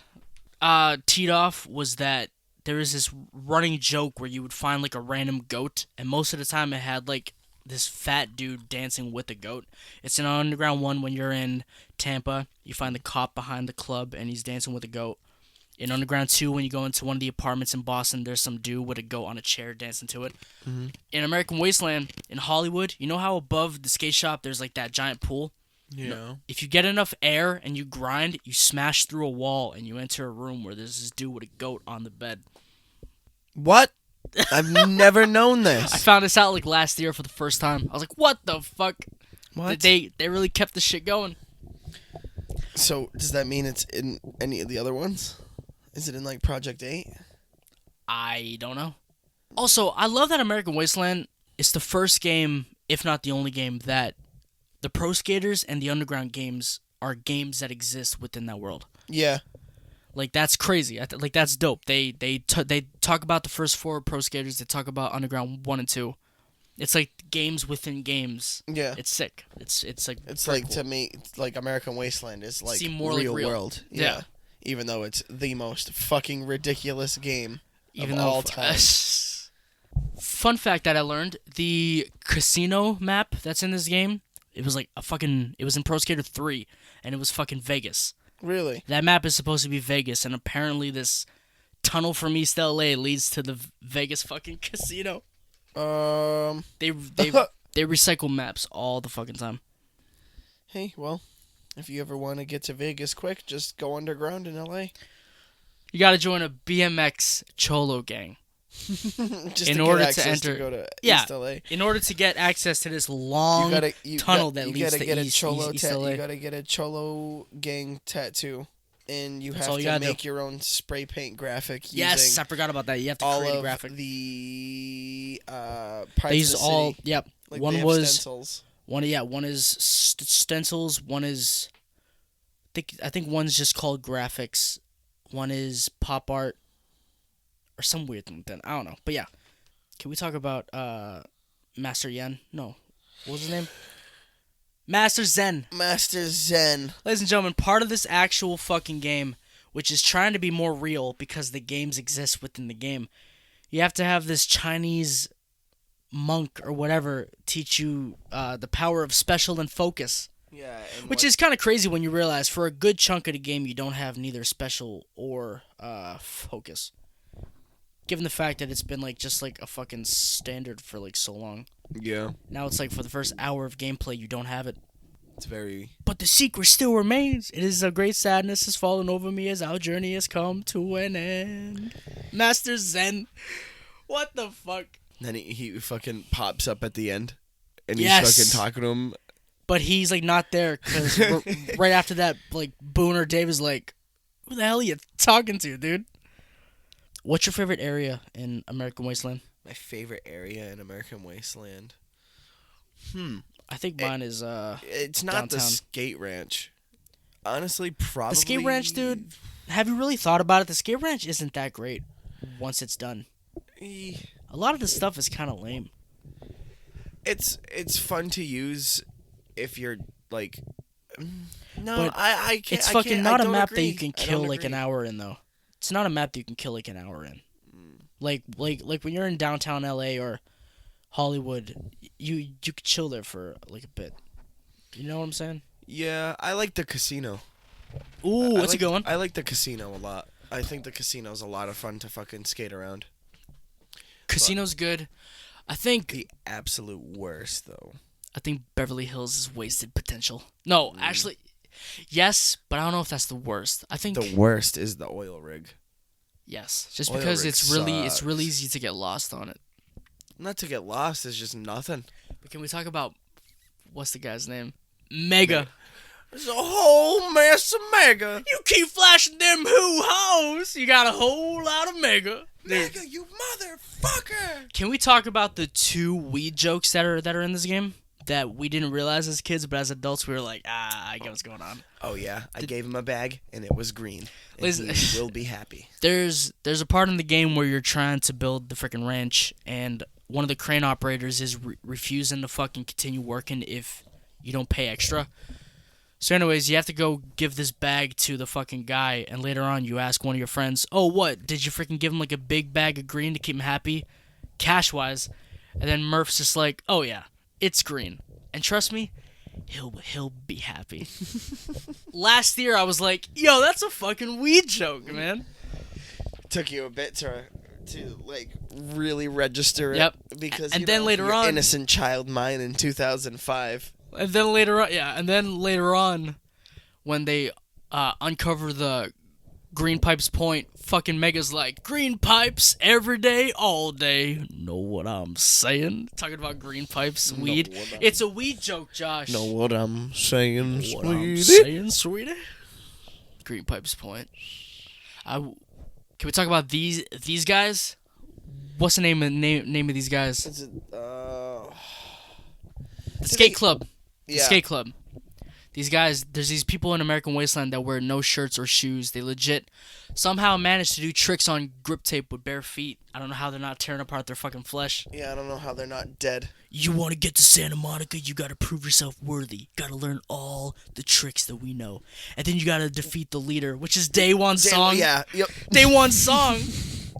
teed off was that there was this running joke where you would find like a random goat, and most of the time it had like this fat dude dancing with the goat. It's in Underground 1 when you're in Tampa. You find the cop behind the club and he's dancing with a goat. In Underground 2, when you go into one of the apartments in Boston, there's some dude with a goat on a chair dancing to it. Mm-hmm. In American Wasteland, in Hollywood, you know how above the skate shop there's like that giant pool? Yeah. If you get enough air and you grind, you smash through a wall and you enter a room where there's this dude with a goat on the bed. What? I've never known this. I found this out like last year for the first time. I was like, what the fuck? What? They really kept the shit going. So, does that mean it's in any of the other ones? Is it in, like, Project 8? I don't know. Also, I love that American Wasteland is the first game, if not the only game, that the Pro Skaters and the Underground games are games that exist within that world. Yeah. Like, that's crazy. Like, that's dope. They talk about the first 4 Pro Skaters. They talk about Underground 1 and 2. It's like games within games. Yeah. It's sick. It's like It's very like, cool. to me, like, American Wasteland is, like, Seem more like real real. world. Yeah. Even though it's the most fucking ridiculous game Even of though all time. Fun fact that I learned: the casino map that's in this game, it was like it was in Pro Skater 3, and it was fucking Vegas. Really? That map is supposed to be Vegas, and apparently this tunnel from East LA leads to the Vegas fucking casino. They recycle maps all the fucking time. Hey, well, if you ever want to get to Vegas quick, just go underground in LA. You gotta join a BMX Cholo gang. Just In to order get to access enter- to go to Yeah. East LA. In order to get access to this long tunnel that leads to East LA. You gotta get a Cholo gang tattoo, and you That's have all you to gotta make do. your own spray paint graphic. Yes, using I forgot about that. You have to all create a of graphic. the parts They use of the all. city. Yep. Like One they have was stencils. one. Yeah. One is stencils. One is. I think one's just called graphics. One is pop art. Or some weird thing. Then I don't know. But yeah, can we talk about Master Yen? No. What was his name? Master Zen. Master Zen. Ladies and gentlemen, part of this actual fucking game, which is trying to be more real because the games exist within the game, you have to have this Chinese monk or whatever teach you the power of special and focus. Yeah. Which is kind of crazy when you realize for a good chunk of the game you don't have neither special or focus. Given the fact that it's been like just like a fucking standard for like so long. Yeah. Now it's like for the first hour of gameplay you don't have it. It's very... But the secret still remains. It is a great sadness has fallen over me as our journey has come to an end. Master Zen. What the fuck? Then he fucking pops up at the end. And he's Yes. fucking talking to him. But he's like not there because right after that, like Booner Dave is like, "Who the hell are you talking to, dude?" What's your favorite area in American Wasteland? My favorite area in American Wasteland. I think mine is It's not the downtown. skate ranch. Honestly, probably... The skate ranch, dude. Have you really thought about it? The skate ranch isn't that great once it's done. Eh, A lot of the stuff is kind of lame. It's fun to use if you're like... No, But I can't... It's I fucking can't- not I a don't map that agree. you can I kill don't like an agree. hour in, though. It's not a map that you can kill like an hour in. Like when you're in downtown LA or Hollywood, you could chill there for like a bit. You know what I'm saying? Yeah, I like the casino. Ooh, what's it going? I like the casino a lot. I think the casino's a lot of fun to fucking skate around. Casino's good. I think The absolute worst, though. Beverly Hills is wasted potential. No, actually, yes, but I don't know if that's the worst. I think The worst is the oil rig. yes, just Oil because rig it's really sucks. easy to get lost on it. Not to get lost, it's just nothing. But can we talk about what's the guy's name? Mega. There's a whole mess of mega. You keep flashing them hoo-hoes. You got a whole lot of Mega. Mega, you motherfucker! Can we talk about the two weed jokes that are in this game that we didn't realize as kids, but as adults we were like, I get what's going on. Oh yeah, I gave him a bag and it was green. And Listen- he will be happy. There's a part in the game where you're trying to build the freaking ranch, and one of the crane operators is refusing to fucking continue working if you don't pay extra. So anyways, you have to go give this bag to the fucking guy, and later on you ask one of your friends, "Oh, what? Did you freaking give him like a big bag of green to keep him happy, cash-wise?" And then Murph's just like, "Oh yeah, it's green." And trust me, he'll be happy. Last year I was like, "Yo, that's a fucking weed joke, man." Took you a bit to like really register it. Yep. Because And you then know, later your on- innocent child mind in 2005. And then later on, when they uncover the Green Pipes Point, fucking Mega's like, "Green pipes every day, all day." Know what I'm saying? Talking about green pipes, weed. what I'm- It's a weed joke, Josh. Know what I'm saying, what I'm sweetie? saying, sweetie. Green Pipes Point. Can we talk about these guys? What's the name of these guys? Is it, The I skate think- club. The yeah. skate club. These guys, there's these people in American Wasteland that wear no shirts or shoes. They legit somehow manage to do tricks on grip tape with bare feet. I don't know how they're not tearing apart their fucking flesh. Yeah, I don't know how they're not dead. You want to get to Santa Monica, you got to prove yourself worthy. Got to learn all the tricks that we know. And then you got to defeat the leader, which is Day One Song. Yeah, yep. Day One Song.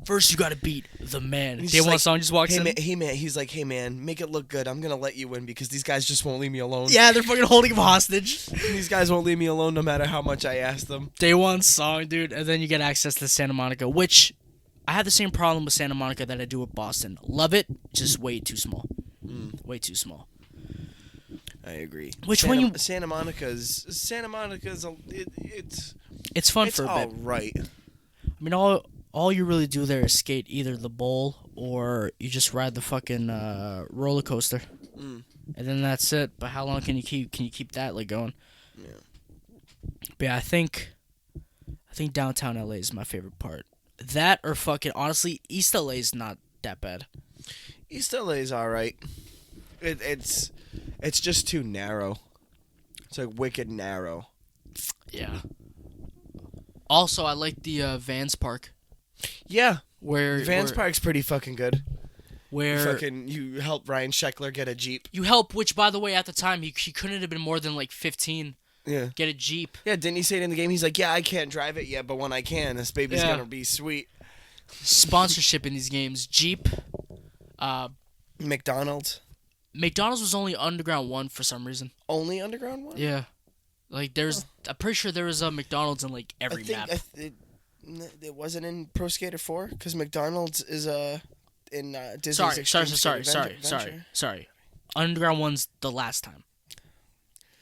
First, you got to beat the man. He's Day just One like, Song just walks in. Hey man, he's like, "Hey man, make it look good. I'm gonna let you win because these guys just won't leave me alone. Yeah, they're fucking holding him hostage. These guys won't leave me alone no matter how much I ask them." Day One Song, dude, and then you get access to Santa Monica, which I have the same problem with Santa Monica that I do with Boston. Love it, just way too small. Way too small. I agree. Which one you- Santa Monica's it's It's fun it's for a all bit. right. I mean, all you really do there is skate either the bowl or you just ride the fucking roller coaster, and then that's it. But how long can you keep that like going? Yeah. But yeah, I think downtown LA is my favorite part. That or fucking honestly, East LA is not that bad. East LA's all right. It's just too narrow. It's like wicked narrow. Yeah. Also, I like the Vans Park. Yeah, Where Vans where- Park's pretty fucking good. where You help Ryan Sheckler get a Jeep. you help, which by the way, at the time he couldn't have been more than like 15. Yeah. Get a Jeep. Yeah, didn't he say it in the game? He's like, yeah, I can't drive it yet, but when I can, this baby's gonna be sweet. Sponsorship in these games. Jeep. McDonald's. McDonald's was only Underground 1 for some reason. Only Underground 1? Yeah. Like, I'm pretty sure there was a McDonald's in, like, every map. It wasn't in Pro Skater 4? Because McDonald's is in Disney's Extreme Sorry. Underground 1's the last time.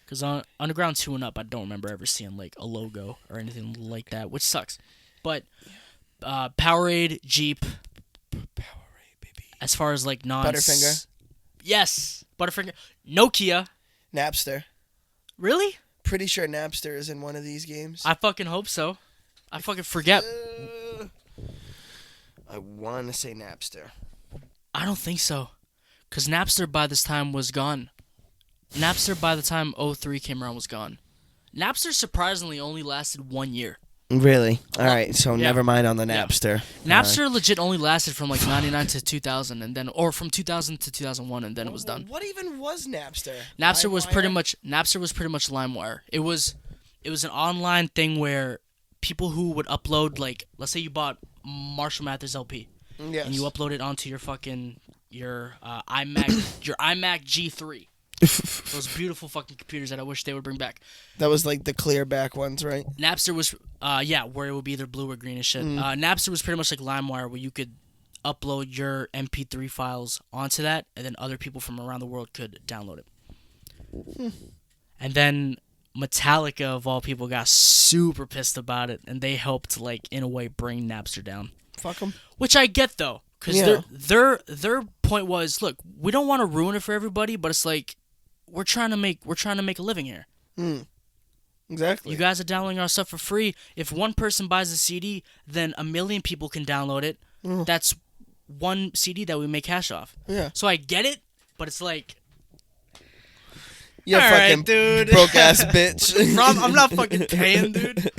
Because on Underground 2 and up, I don't remember ever seeing, like, a logo or anything like that, which sucks. But Powerade, Jeep. Powerade, baby. As far as, like, Butterfinger? Yes. Butterfinger. Nokia. Napster. Really? Pretty sure Napster is in one of these games. I fucking hope so. I fucking forget. I want to say Napster. I don't think so. Because Napster by this time was gone. Napster by the time 03 came around was gone. Napster surprisingly only lasted 1 year. Really? All right, so Yeah. never mind on the Napster. Napster legit only lasted from like 99 to 2000 and then, or from 2000 to 2001 and then it was done. What even was Napster? Napster was LimeWire? pretty much LimeWire. It was an online thing where people who would upload, like, let's say you bought Marshall Mathers LP Yes. and you upload it onto your iMac G3. Those beautiful fucking computers that I wish they would bring back. That was like the clear back ones, right? Napster was, where it would be either blue or green and shit. Napster was pretty much like LimeWire, where you could upload your MP3 files onto that, and then other people from around the world could download it. And then Metallica, of all people, got super pissed about it, and they helped, like, in a way, bring Napster down. Fuck them. Which I get, though, because Yeah. their point was, look, we don't want to ruin it for everybody, but it's like, we're trying to make a living here. Exactly. You guys are downloading our stuff for free. If one person buys a CD, then 1 million people can download it. That's one CD that we make cash off. Yeah. So I get it, but it's like, You all right, fucking dude. broke ass bitch. I'm not fucking paying, dude.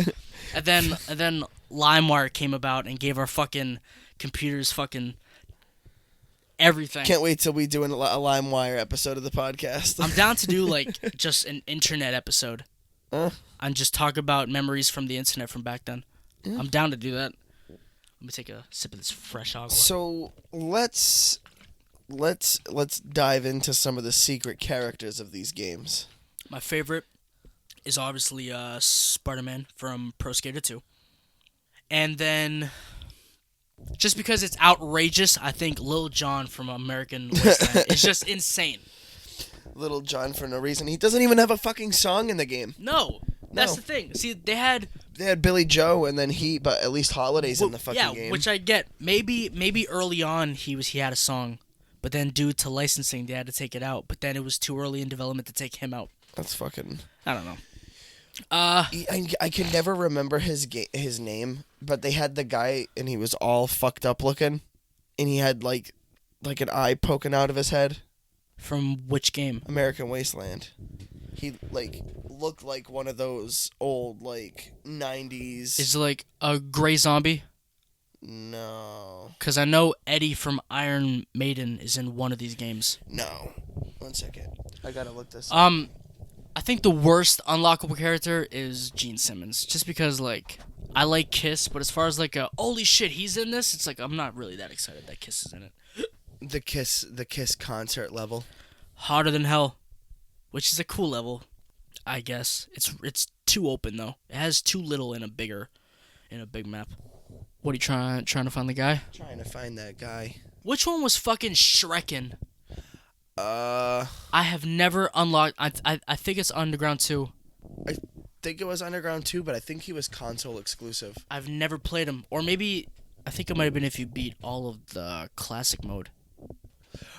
And then LimeWire came about and gave our fucking computers fucking everything. Can't wait till we do a LimeWire episode of the podcast. I'm down to do, like, just an internet episode. And just talk about memories from the internet from back then. I'm down to do that. Let me take a sip of this fresh agua. So let's dive into some of the secret characters of these games. My favorite is obviously Spider-Man from Pro Skater 2. And then, just because it's outrageous, I think Lil Jon from American Wasteland is just insane. Little John for no reason. He doesn't even have a fucking song in the game. No, that's No. the thing. See, they had Billy Joe and then but at least Holiday's in the fucking game. which I get. Maybe early on he had a song, but then due to licensing they had to take it out. But then it was too early in development to take him out. That's fucking. I don't know. I can never remember his name, but they had the guy and he was all fucked up looking, and he had like an eye poking out of his head. From which game? American Wasteland. He looked like one of those old 90s. Is it like a gray zombie? No. Because I know Eddie from Iron Maiden is in one of these games. No. 1 second. I gotta look this up. I think the worst unlockable character is Gene Simmons. Just because, I like Kiss, but as far as, holy shit, he's in this, it's like, I'm not really that excited that Kiss is in it. The Kiss concert level. Hotter Than Hell, which is a cool level, I guess. It's too open, though. It has too little in a big map. What are you trying to find the guy? Trying to find that guy. Which one was fucking Shrekin? I I have never unlocked. I think it's Underground 2. think it was Underground 2, but I think he was console exclusive. I've never played him. Or maybe, I think it might have been if you beat all of the classic mode.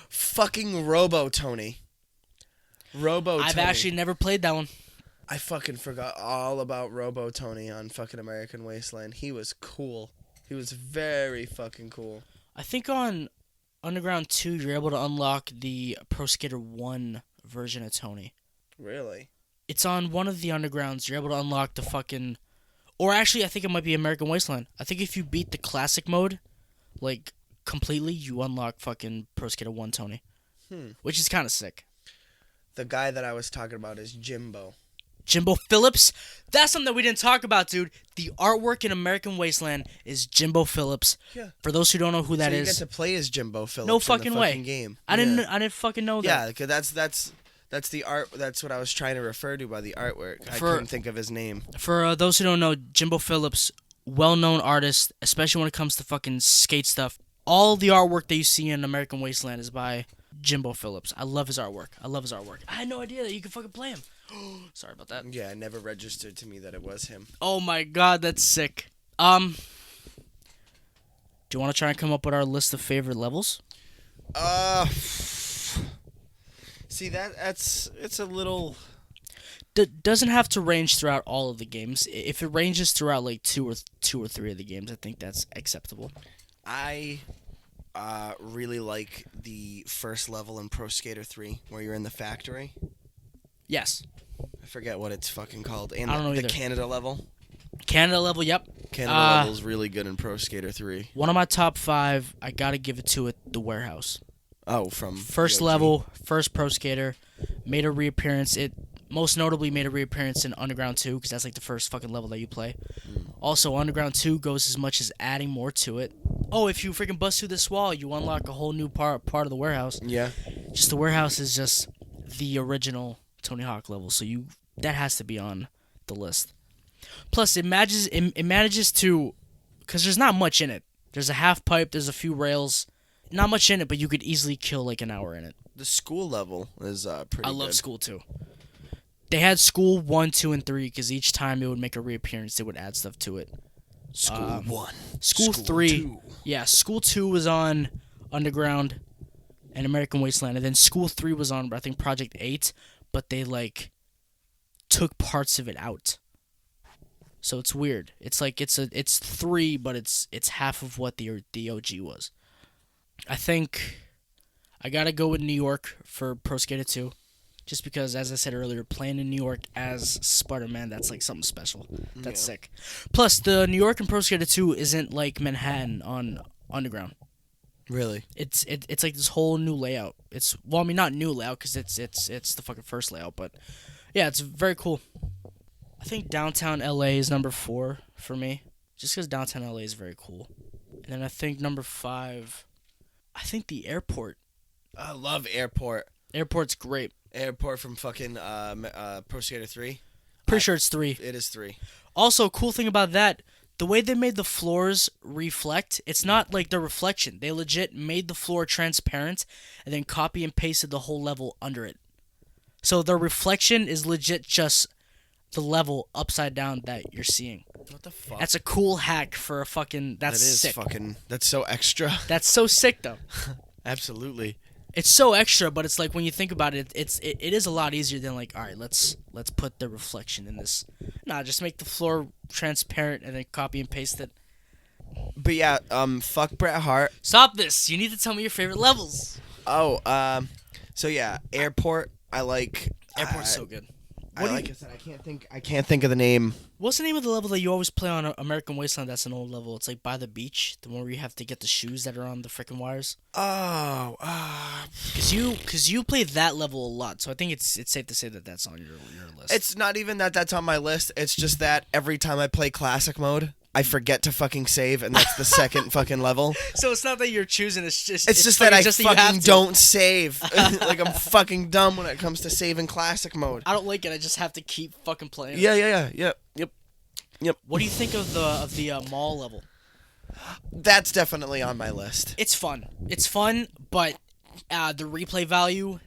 Fucking Robo Tony. I've actually never played that one. I fucking forgot all about Robo Tony on fucking American Wasteland. He was cool. He was very fucking cool. I think on Underground 2, you're able to unlock the Pro Skater 1 version of Tony. Really? It's on one of the Undergrounds. You're able to unlock the fucking... Or actually, I think it might be American Wasteland. I think if you beat the classic mode, completely, you unlock fucking Pro Skater 1 Tony. Which is kind of sick. The guy that I was talking about is Jimbo. Jimbo Phillips. That's something that we didn't talk about, dude. The artwork in American Wasteland is Jimbo Phillips. Yeah. For those who don't know who that so you is, get to play as Jimbo Phillips. no in fucking the way. fucking game. I didn't fucking know that. Yeah, because that's the art. That's what I was trying to refer to by the artwork. I couldn't think of his name. For those who don't know, Jimbo Phillips, well-known artist, especially when it comes to fucking skate stuff. All the artwork that you see in American Wasteland is by Jimbo Phillips. I love his artwork. I had no idea that you could fucking play him. Sorry about that. Yeah, it never registered to me that it was him. Oh my god, that's sick. Do you want to try and come up with our list of favorite levels? See it's a little. Doesn't have to range throughout all of the games. If it ranges throughout like two or three of the games, I think that's acceptable. I really like the first level in Pro Skater 3 where you're in the factory. Yes. I forget what it's fucking called. And I don't know the either. Canada level. Canada level, yep. Canada level's really good in Pro Skater 3. One of my top 5, I gotta give it to the warehouse. Oh, from First the OG. level, first Pro Skater, made a reappearance. It most notably made a reappearance in Underground 2 because that's like the first fucking level that you play. Also, Underground 2 goes as much as adding more to it. Oh, if you freaking bust through this wall, you unlock a whole new part of the warehouse. Yeah. Just the warehouse is just the original Tony Hawk level, so that has to be on the list. Plus, it manages to, because there's not much in it. There's a half pipe, there's a few rails, not much in it, but you could easily kill like an hour in it. The school level is pretty. I love good. School 2. They had School 1, 2, and 3 because each time it would make a reappearance, they would add stuff to it. School 1. School 3. 2. Yeah, School 2 was on Underground and American Wasteland, and then School 3 was on, I think, Project 8, but they, like, took parts of it out. So it's weird. It's like, it's 3, but it's half of what the OG was. I think I gotta go with New York for Pro Skater 2. Just because, as I said earlier, playing in New York as Spider-Man, that's like something special. That's sick. Plus, the New York in Pro Skater 2 isn't like Manhattan on Underground. Really? It's like this whole new layout. Not new layout because it's the fucking first layout, but yeah, it's very cool. I think Downtown LA is number 4 for me, just because Downtown LA is very cool. And then I think number 5, I think the airport. I love Airport. Airport's great. Airport from fucking Pro Skater 3. Pretty sure it's 3. It is 3. Also, cool thing about that, the way they made the floors reflect, it's not like the reflection. They legit made the floor transparent and then copy and pasted the whole level under it. So the reflection is legit just the level upside down that you're seeing. What the fuck? That's a cool hack for a fucking... That's that is sick. fucking... That's so extra. That's so sick, though. Absolutely. It's so extra, but it's like when you think about it, it is a lot easier than like, all right, let's put the reflection in this. Nah, just make the floor transparent and then copy and paste it. But yeah, fuck Bret Hart. Stop this! You need to tell me your favorite levels. Oh, so yeah, Airport. I like. Airport's so good. I said, I can't think of the name. What's the name of the level that you always play on American Wasteland? That's an old level. It's like by the beach, the one where you have to get the shoes that are on the freaking wires. Oh, Cause you play that level a lot, so I think it's safe to say that that's on your list. it's not even that that's on my list. It's just that every time I play classic mode, I forget to fucking save, and that's the second fucking level. So it's not that you're choosing. It's just that I just that you have fucking to. don't save. Like I'm fucking dumb when it comes to saving classic mode. I don't like it. I just have to keep fucking playing. Yeah. Yep. What do you think of the mall level? That's definitely on my list. It's fun. It's fun, but the replay value,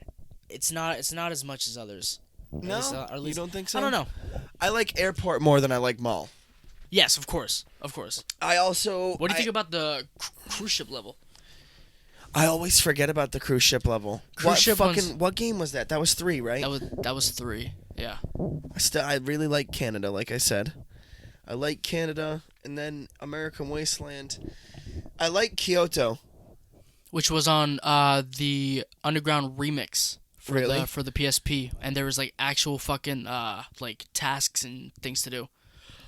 it's not as much as others. No, Or at least, you don't think so? I don't know. I like Airport more than I like Mall. Yes, of course. I also. What do you think about the cruise ship level? I always forget about the cruise ship level. What game was that? That was 3, right? That was 3. Yeah. I really like Canada, like I said. I like Canada, and then American Wasteland. I like Kyoto. Which was on the Underground remix for the PSP, and there was like actual fucking like tasks and things to do.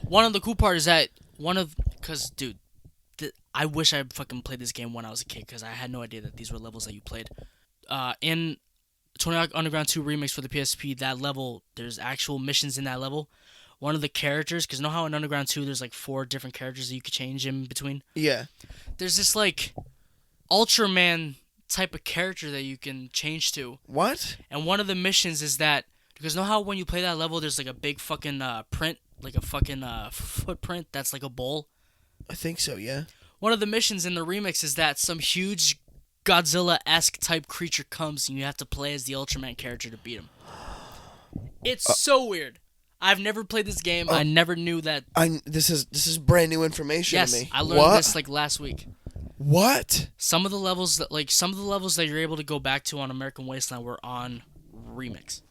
One of the cool part is that because dude, I wish I fucking played this game when I was a kid because I had no idea that these were levels that you played. In Tony Hawk Underground 2 Remix for the PSP, that level, there's actual missions in that level. One of the characters, because know how in Underground 2 there's like 4 different characters that you could change in between? Yeah. There's this like Ultraman type of character that you can change to. What? And one of the missions is that, because know how when you play that level there's like a big fucking print, like a fucking footprint that's like a bowl? I think so, yeah. One of the missions in the remix is that some huge Godzilla-esque type creature comes and you have to play as the Ultraman character to beat him. It's so weird. I've never played this game. I never knew that. This is brand new information to me. Yes, I learned this like last week. What? Some of the levels that you're able to go back to on American Wasteland were on remix.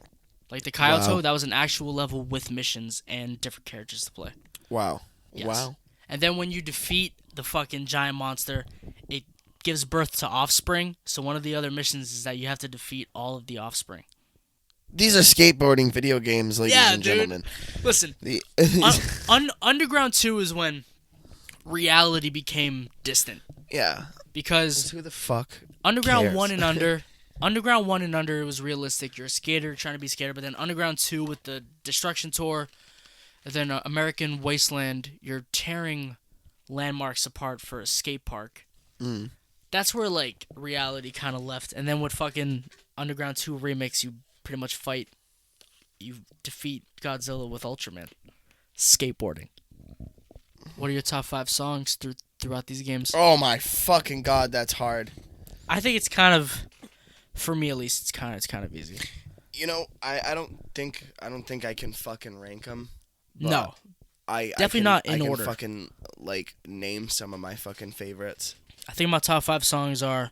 Like the Kyoto, Wow. that was an actual level with missions and different characters to play. Wow. Yes. Wow. And then when you defeat the fucking giant monster, it gives birth to offspring. So one of the other missions is that you have to defeat all of the offspring. These are skateboarding video games, ladies and gentlemen. Listen, The, Underground 2 is when reality became distant. yeah. Because Who the fuck? Underground cares? 1 and Under, Underground 1 and Under, it was realistic. You're a skater trying to be a skater, but then Underground 2 with the Destruction Tour, and then American Wasteland, you're tearing landmarks apart for a skate park. Mm. That's where, like, reality kind of left. And then with fucking Underground 2 Remix, you pretty much you defeat Godzilla with Ultraman. Skateboarding. What are your top 5 songs throughout these games? Oh my fucking god, that's hard. I think it's kind of, for me at least, it's kind of easy. You know, I don't think I can fucking rank them. No, I definitely can, not in I can order. fucking like name some of my fucking favorites. I think my top 5 songs are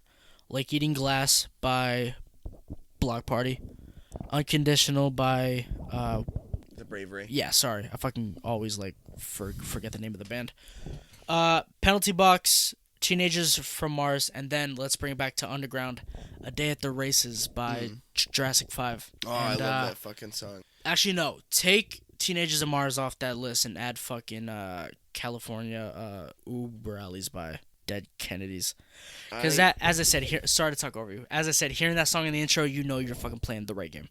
Lake Eating Glass by Block Party, Unconditional by The Bravery. yeah, sorry, I fucking always like forget the name of the band. Penalty Box, Teenagers from Mars, and then let's bring it back to Underground, A Day at the Races by Jurassic 5. Oh, And, I love that fucking song. Actually, no, take Teenagers of Mars off that list and add fucking California Uber Alleys by Dead Kennedys. Because that, as I said, here, sorry to talk over you. As I said, hearing that song in the intro, you know you're fucking playing the right game.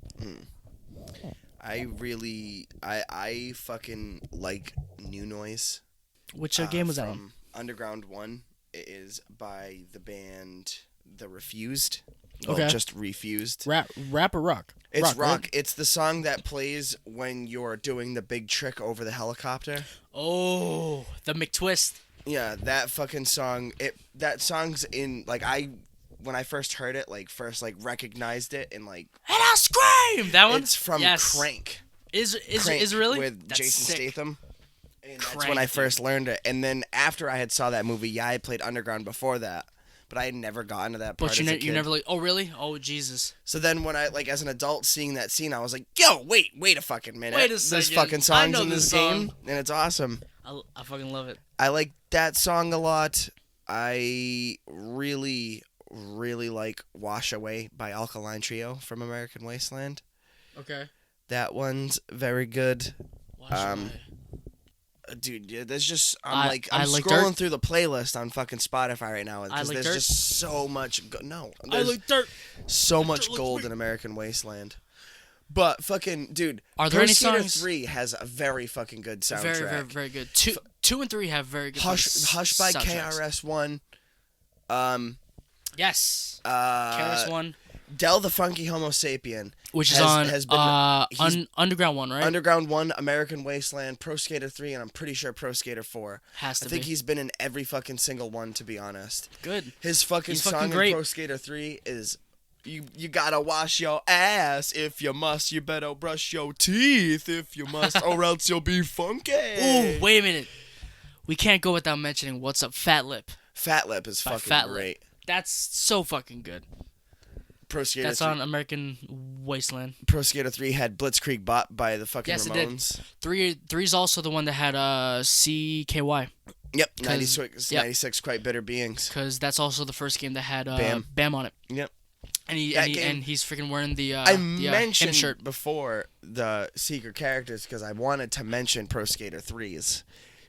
I fucking like New Noise. Which game was that on? From Underground 1. It is by the band The Refused. Well, Okay. just Refused. Rap or rock? It's rock. Right? It's the song that plays when you're doing the big trick over the helicopter. Oh, the McTwist. Yeah, that fucking song. That song's in like when I first heard it, recognized it and like And I scream! That one? it's from Yes. Crank. Is really? with That's Jason sick. Statham. And that's Crank, when I dude. first learned it. And then after I had saw that movie, yeah, I played Underground before that, but I had never gotten to that part. But you, as a kid. you never like, oh really? Oh Jesus. So then when I as an adult seeing that scene, I was like, yo, wait a fucking minute. Wait a There's second. fucking I songs know in this this game, song. and it's awesome. I fucking love it. I like that song a lot. I really, really like Wash Away by Alkaline Trio from American Wasteland. Okay. That one's very good. Watch Um, away. Dude, yeah, there's just I I'm like scrolling dirt. through the playlist on fucking Spotify right now because like there's dirt. just so much I there's like dirt. so much looks gold weird. in American Wasteland. But fucking dude, Are there Pro any Skater songs- 3 has a very fucking good soundtrack. Very, very, very good. Two and 3 have very good. Hush by soundtracks. KRS-One. Yes. Uh, KRS-One, Del the Funky Homo Sapien. which is has on been- he's- Underground 1, right? Underground 1, American Wasteland, Pro Skater 3, and I'm pretty sure Pro Skater 4. Has to I think be. he's been in every fucking single one, to be honest. Good. His fucking He's song fucking in great. Pro Skater 3 is you gotta wash your ass if you must. You better brush your teeth if you must, or else you'll be funky. Ooh, wait a minute. We can't go without mentioning What's Up, Fat Lip. Fat Lip is By fucking Fat Lip. great. That's so fucking good. Pro Skater That's 3, on American Wasteland. Pro Skater 3 had Blitzkrieg Bop by the fucking Yes, it did. Ramones. Three's also the one that had CKY, Yep, 'Cause- 96, yep. 96 Quite Bitter Beings. because that's also the first game that had Bam. Bam on it. Yep. And That game- and he's freaking wearing the I him mentioned shirt. before the secret characters because I wanted to mention Pro Skater 3's.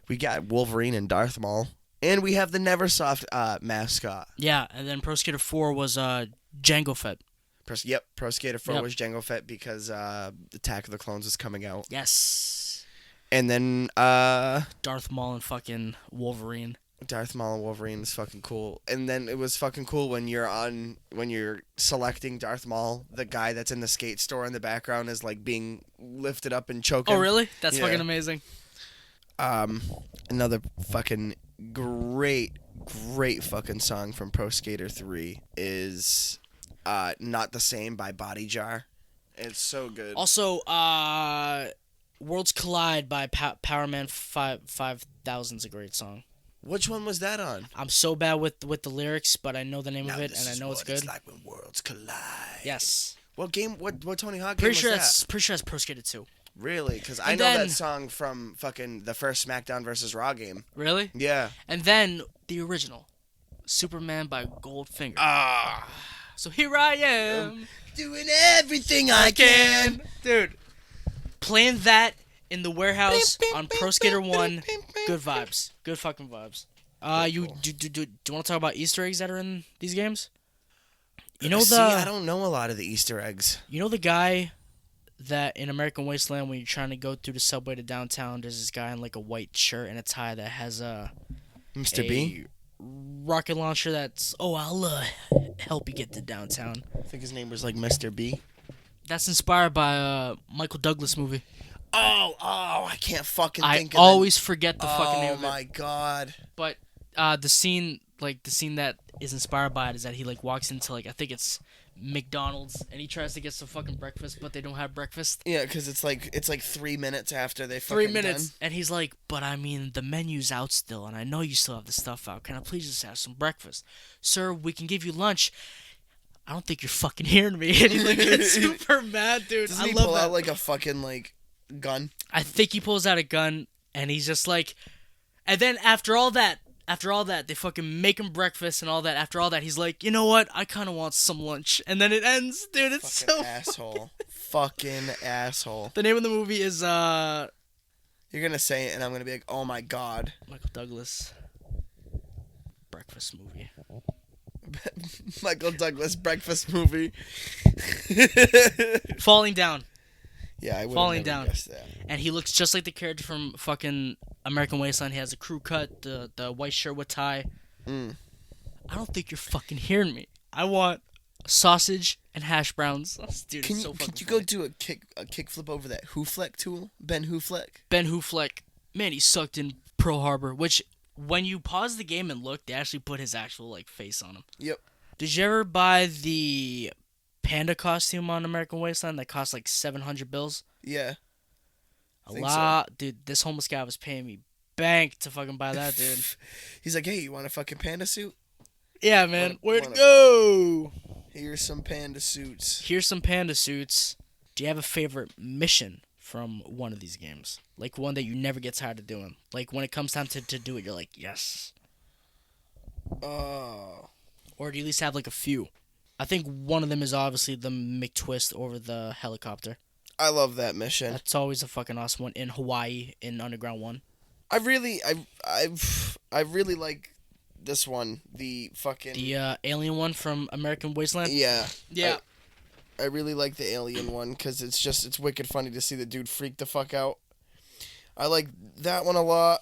We got Wolverine and Darth Maul And we have the Neversoft mascot. Yeah, and then Pro Skater 4 was Jango Fett. Pro Skater 4 Yep. was Jango Fett because Attack of the Clones was coming out. Yes. And then Darth Maul and fucking Wolverine. Darth Maul and Wolverine is fucking cool. And then it was fucking cool when you're selecting Darth Maul, the guy that's in the skate store in the background is like being lifted up and choking. Oh, really? That's Yeah. fucking amazing. Another fucking great fucking song from Pro Skater 3 is Not the Same by Body Jar. It's so good. Also, Worlds Collide by Power Man 5000 is a great song. Which one was that on? I'm so bad with the lyrics, but I know the name of it, and I know it's good. It's like when worlds collide. Yes. What game? What Tony Hawk game Pretty was sure that? that's Pro Skater 2. Really? Because I And know then- that song from fucking the first SmackDown vs. Raw game. Really? Yeah. And then the original, Superman by Goldfinger. Ah. So here I am. Doing everything I can. Dude. Playing that in the warehouse on Pro Skater 1. Good vibes. Good fucking vibes. You do you want to talk about Easter eggs that are in these games? You know See, I don't know a lot of the Easter eggs. You know the guy that in American Wasteland when you're trying to go through the subway to downtown, there's this guy in like a white shirt and a tie that has Mr. B? rocket launcher that's I'll help you get to downtown. I think his name was like Mr. B. That's inspired by a Michael Douglas movie. Oh, I can't fucking I think of always forget the fucking name Oh of my it. god. But the scene that is inspired by it is that he like walks into like I think it's McDonald's and he tries to get some fucking breakfast, but they don't have breakfast. Yeah, because it's like 3 minutes after they fucking 3 minutes, done. and he's like, "But I mean, the menu's out still, and I know you still have the stuff out. Can I please just have some breakfast, sir? We can give you lunch." I don't think you're fucking hearing me. And he like gets super mad, dude. Doesn't I he love pull that. out like a fucking like gun? I think he pulls out a gun, and he's just like, and then after all that, they fucking make him breakfast and all that. After all that, he's like, you know what? I kind of want some lunch. And then it ends, dude. It's Fucking so asshole. Fucking asshole. The name of the movie is You're gonna say it, and I'm gonna be like, oh my god. Michael Douglas breakfast movie. Michael Douglas breakfast movie. Falling Down. Yeah, I would Falling have never Down. guessed that. And he looks just like the character from fucking American Wasteland. He has a crew cut, the white shirt with tie. Mm. I don't think you're fucking hearing me. I want sausage and hash browns. Dude, Can it's you so fucking could you go funny. do a kick flip over that Hoofleck tool, Ben Hoofleck? Ben Hoofleck, man, he sucked in Pearl Harbor, which when you pause the game and look, they actually put his actual like face on him. Yep. Did you ever buy the panda costume on American Wasteland that cost like 700 bills? Yeah. A Think lot, dude. This homeless guy was paying me bank to fucking buy that, dude. He's like, hey, you want a fucking panda suit? Yeah, man. Where'd it wanna- go? Here's some panda suits. Here's some panda suits. Do you have a favorite mission from one of these games? Like one that you never get tired of doing? Like when it comes time to do it, you're like, yes. Oh. Or do you at least have like a few? I think one of them is obviously the McTwist over the helicopter. I love that mission. That's always a fucking awesome one in Hawaii in Underground 1. I really like this one. The fucking The alien one from American Wasteland? yeah. Yeah. I really like the alien one because it's wicked funny to see the dude freak the fuck out. I like that one a lot.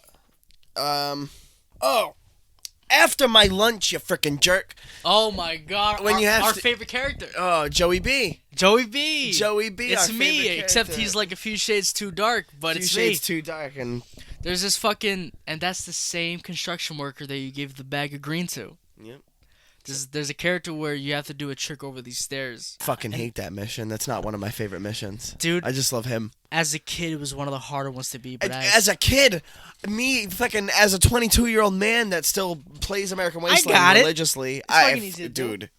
After my lunch, you frickin' jerk. Oh my god. When you have our to- favorite character. Oh, Joey B. Joey B. Joey B. It's our me, favorite except character. he's like a few shades too dark, but Few it's shades me. too dark, and There's this fucking, and that's the same construction worker that you gave the bag of green to. Yep. There's a character where you have to do a trick over these stairs. fucking hate that mission. That's not one of my favorite missions. Dude, I just love him. as a kid, it was one of the harder ones to be, but As a kid, me fucking as a 22-year-old man that still plays American got Wasteland it. religiously, fucking easy to do. dude,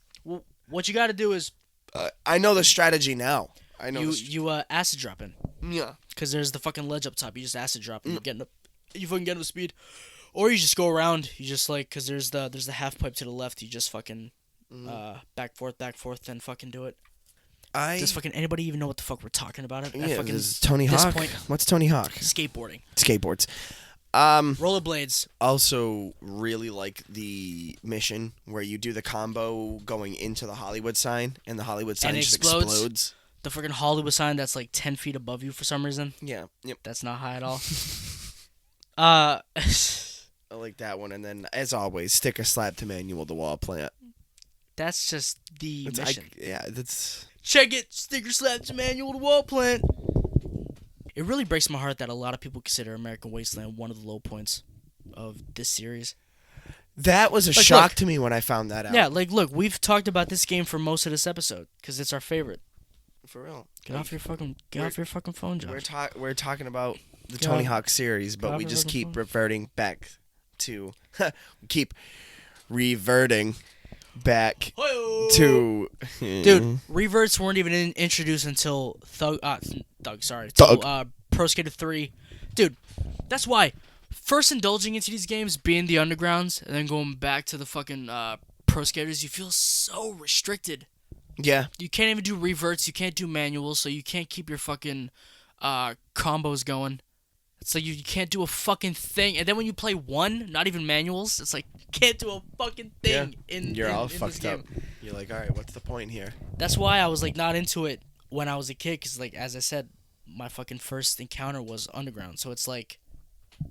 what you got to do is I know the strategy now. I know. you acid drop in, Yeah. because there's the fucking ledge up top. You just acid drop, and you fucking get up speed, or you just go around. You just like, because there's the half pipe to the left. You just fucking back forth, and fucking do it. Does fucking anybody even know what the fuck we're talking about? Yeah, fucking this is Tony this Hawk. point? What's Tony Hawk? Skateboarding. Skateboards. Rollerblades. Also really like the mission where you do the combo going into the Hollywood sign and the Hollywood sign And it just explodes. explodes. The freaking Hollywood sign that's like 10 feet above you for some reason. Yeah. Yep. That's not high at all. I like that one. And then, as always, sticker slap to Manual the Wall Plant. That's just the It's, mission. that's... Check it, sticker slap to Manual the Wall Plant. It really breaks my heart that a lot of people consider American Wasteland one of the low points of this series. That was a Like, shock look. to me when I found that out. Yeah, like, look, we've talked about this game for most of this episode because it's our favorite. For real. Get off your fucking phone, Josh. We're talking about the Get Tony off- Hawk series, get but off we your just fucking keep phone. reverting back to... keep reverting back to... Dude, reverts weren't even introduced until Thug, Pro Skater 3. Dude, that's why first indulging into these games, being the undergrounds, and then going back to the fucking Pro Skaters, you feel so restricted. Yeah. You can't even do reverts, you can't do manuals, so you can't keep your fucking combos going. It's like you can't do a fucking thing. And then when you play one, not even manuals, it's like you can't do a fucking thing You're all in this fucked up. game. You're like, all right, what's the point here? That's why I was like not into it when I was a kid, because like as I said, my fucking first encounter was underground. So it's like,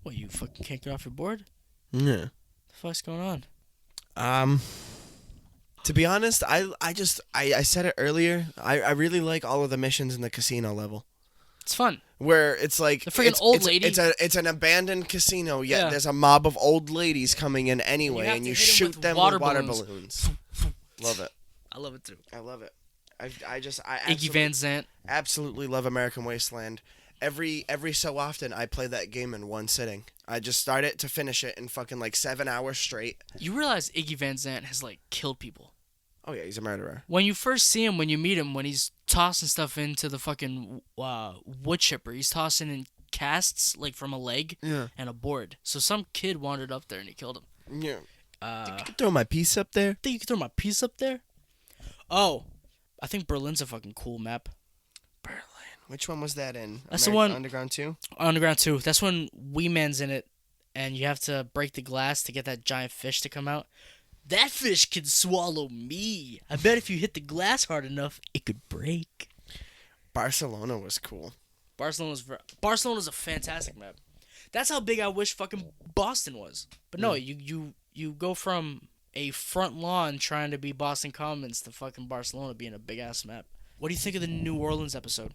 what, you fucking can't get off your board? Yeah. The fuck's going on? To be honest, I said it earlier. I really like all of the missions in the casino level. It's fun. Where it's like The friggin' old lady. It's an abandoned casino, yet Yeah. there's a mob of old ladies coming in anyway, have and to you hit 'em shoot with them water with water balloons. balloons. Love it. I love it too. I love it. I Iggy Van Zant. absolutely love American Wasteland. Every so often I play that game in one sitting. I just start it to finish it in fucking like 7 hours straight. You realize Iggy Van Zant has like killed people. Oh yeah, he's a murderer. When you first see him, when you meet him, when he's tossing stuff into the fucking wood chipper, he's tossing in casts like from a leg Yeah. and a board. So some kid wandered up there and he killed him. Yeah. Throw my piece up there. Think you can throw my piece up there? Oh, I think Berlin's a fucking cool map. Berlin. Which one was that in? That's the one- Underground 2? Underground 2. That's when Wee Man's in it, and you have to break the glass to get that giant fish to come out. That fish can swallow me. I bet if you hit the glass hard enough, it could break. Barcelona was cool. Barcelona's a fantastic map. That's how big I wish fucking Boston was. But no, you go from a front lawn trying to be Boston Commons to fucking Barcelona being a big ass map. What do you think of the New Orleans episode?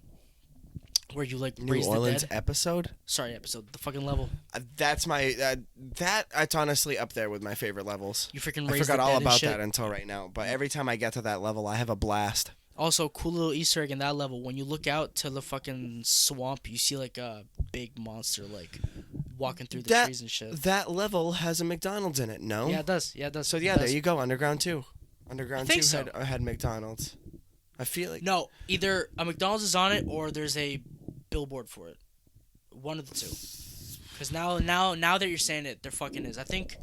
Where you like New raise Orleans the dead? episode? Sorry, episode. The fucking level. That's my that's honestly up there with my favorite levels. You freaking I raise the forgot dead all and about shit. that until right now. But every time I get to that level, I have a blast. Also, cool little Easter egg in that level. When you look out to the fucking swamp, you see like a big monster like walking through the trees and shit. That level has a McDonald's in it. No. Yeah, it does. Yeah, it does. So It yeah, does. there you go. Underground 2. Underground I think 2 so. had McDonald's. I feel like No, either a McDonald's is on it or there's a billboard for it. One of the two. Because now that you're saying it, there fucking is. I think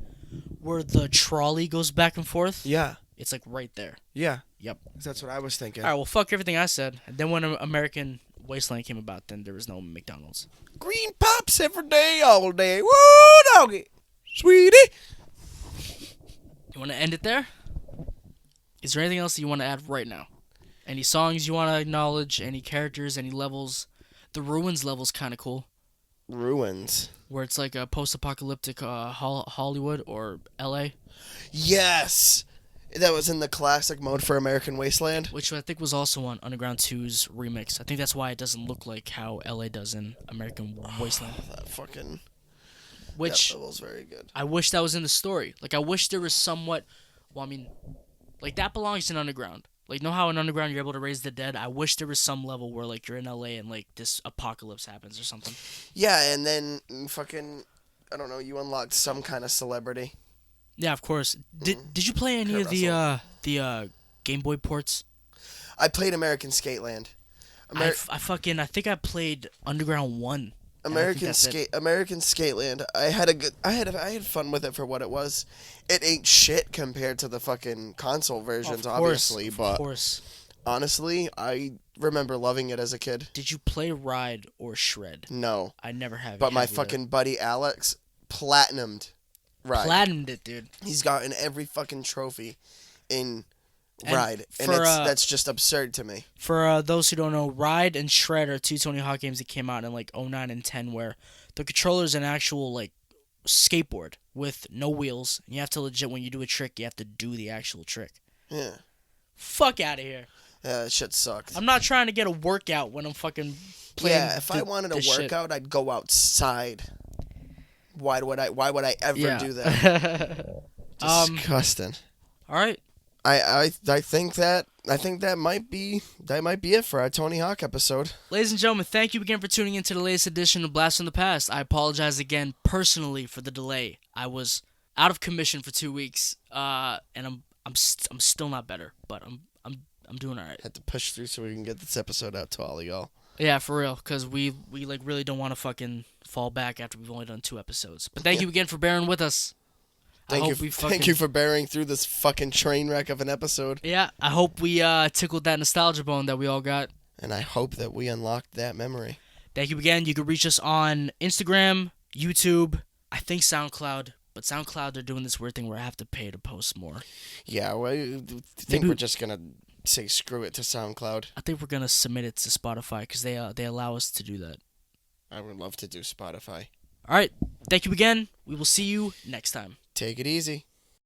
where the trolley goes back and forth, yeah, it's like right there. yeah. Yep. That's what I was thinking. All right, well, fuck everything I said. And then when American Wasteland came about, then there was no McDonald's. Green pops every day, all day. Woo, doggy, sweetie. You want to end it there? Is there anything else that you want to add right now? Any songs you want to acknowledge? Any characters? Any levels? The Ruins level's kind of cool. Ruins. Where it's like a post-apocalyptic Hollywood or L.A., Yes, that was in the classic mode for American Wasteland. which I think was also on Underground 2's remix. I think that's why it doesn't look like how L.A. does in American Wasteland. That fucking Which that level's very good. I wish that was in the story. Like, I wish there was somewhat... Well, I mean, like, that belongs in Underground. Like, know how in Underground you're able to raise the dead? I wish there was some level where, like, you're in L.A. and, like, this apocalypse happens or something. Yeah, and then fucking I don't know. You unlocked some kind of celebrity. Yeah, of course. Did you play any Kurt of the Game Boy ports? I played American Skateland. I think I played Underground 1. American Skateland. I had fun with it for what it was. It ain't shit compared to the fucking console versions, obviously, Of but course. honestly, I remember loving it as a kid. Did you play Ride or Shred? No, I never have. but my have either. fucking buddy Alex platinumed Ride. Platinumed it, dude. He's gotten every fucking trophy in And Ride, and for, that's just absurd to me. For those who don't know, Ride and Shred are two Tony Hawk games that came out in like 09 and 10, where the controller's an actual like skateboard with no wheels. And you have to legit, when you do a trick, you have to do the actual trick. Yeah. Fuck out of here. Yeah, that shit sucked. I'm not trying to get a workout when I'm fucking playing. Yeah, if I wanted a workout, I'd go outside. Why would I ever do that? Disgusting. All right. I think that might be it for our Tony Hawk episode. Ladies and gentlemen, thank you again for tuning into the latest edition of Blast from the Past. I apologize again personally for the delay. I was out of commission for 2 weeks, and I'm still not better, but I'm doing all right. Had to push through so we can get this episode out to all of y'all. Yeah, for real, because we like really don't want to fucking fall back after we've only done 2 episodes. But thank you again for bearing with us. Thank you for bearing through this fucking train wreck of an episode. Yeah, I hope we tickled that nostalgia bone that we all got. And I hope that we unlocked that memory. Thank you again. You can reach us on Instagram, YouTube, I think SoundCloud. But SoundCloud, they're doing this weird thing where I have to pay to post more. Yeah, well, I think we're just going to say screw it to SoundCloud. I think we're going to submit it to Spotify because they allow us to do that. I would love to do Spotify. All right. Thank you again. We will see you next time. Take it easy.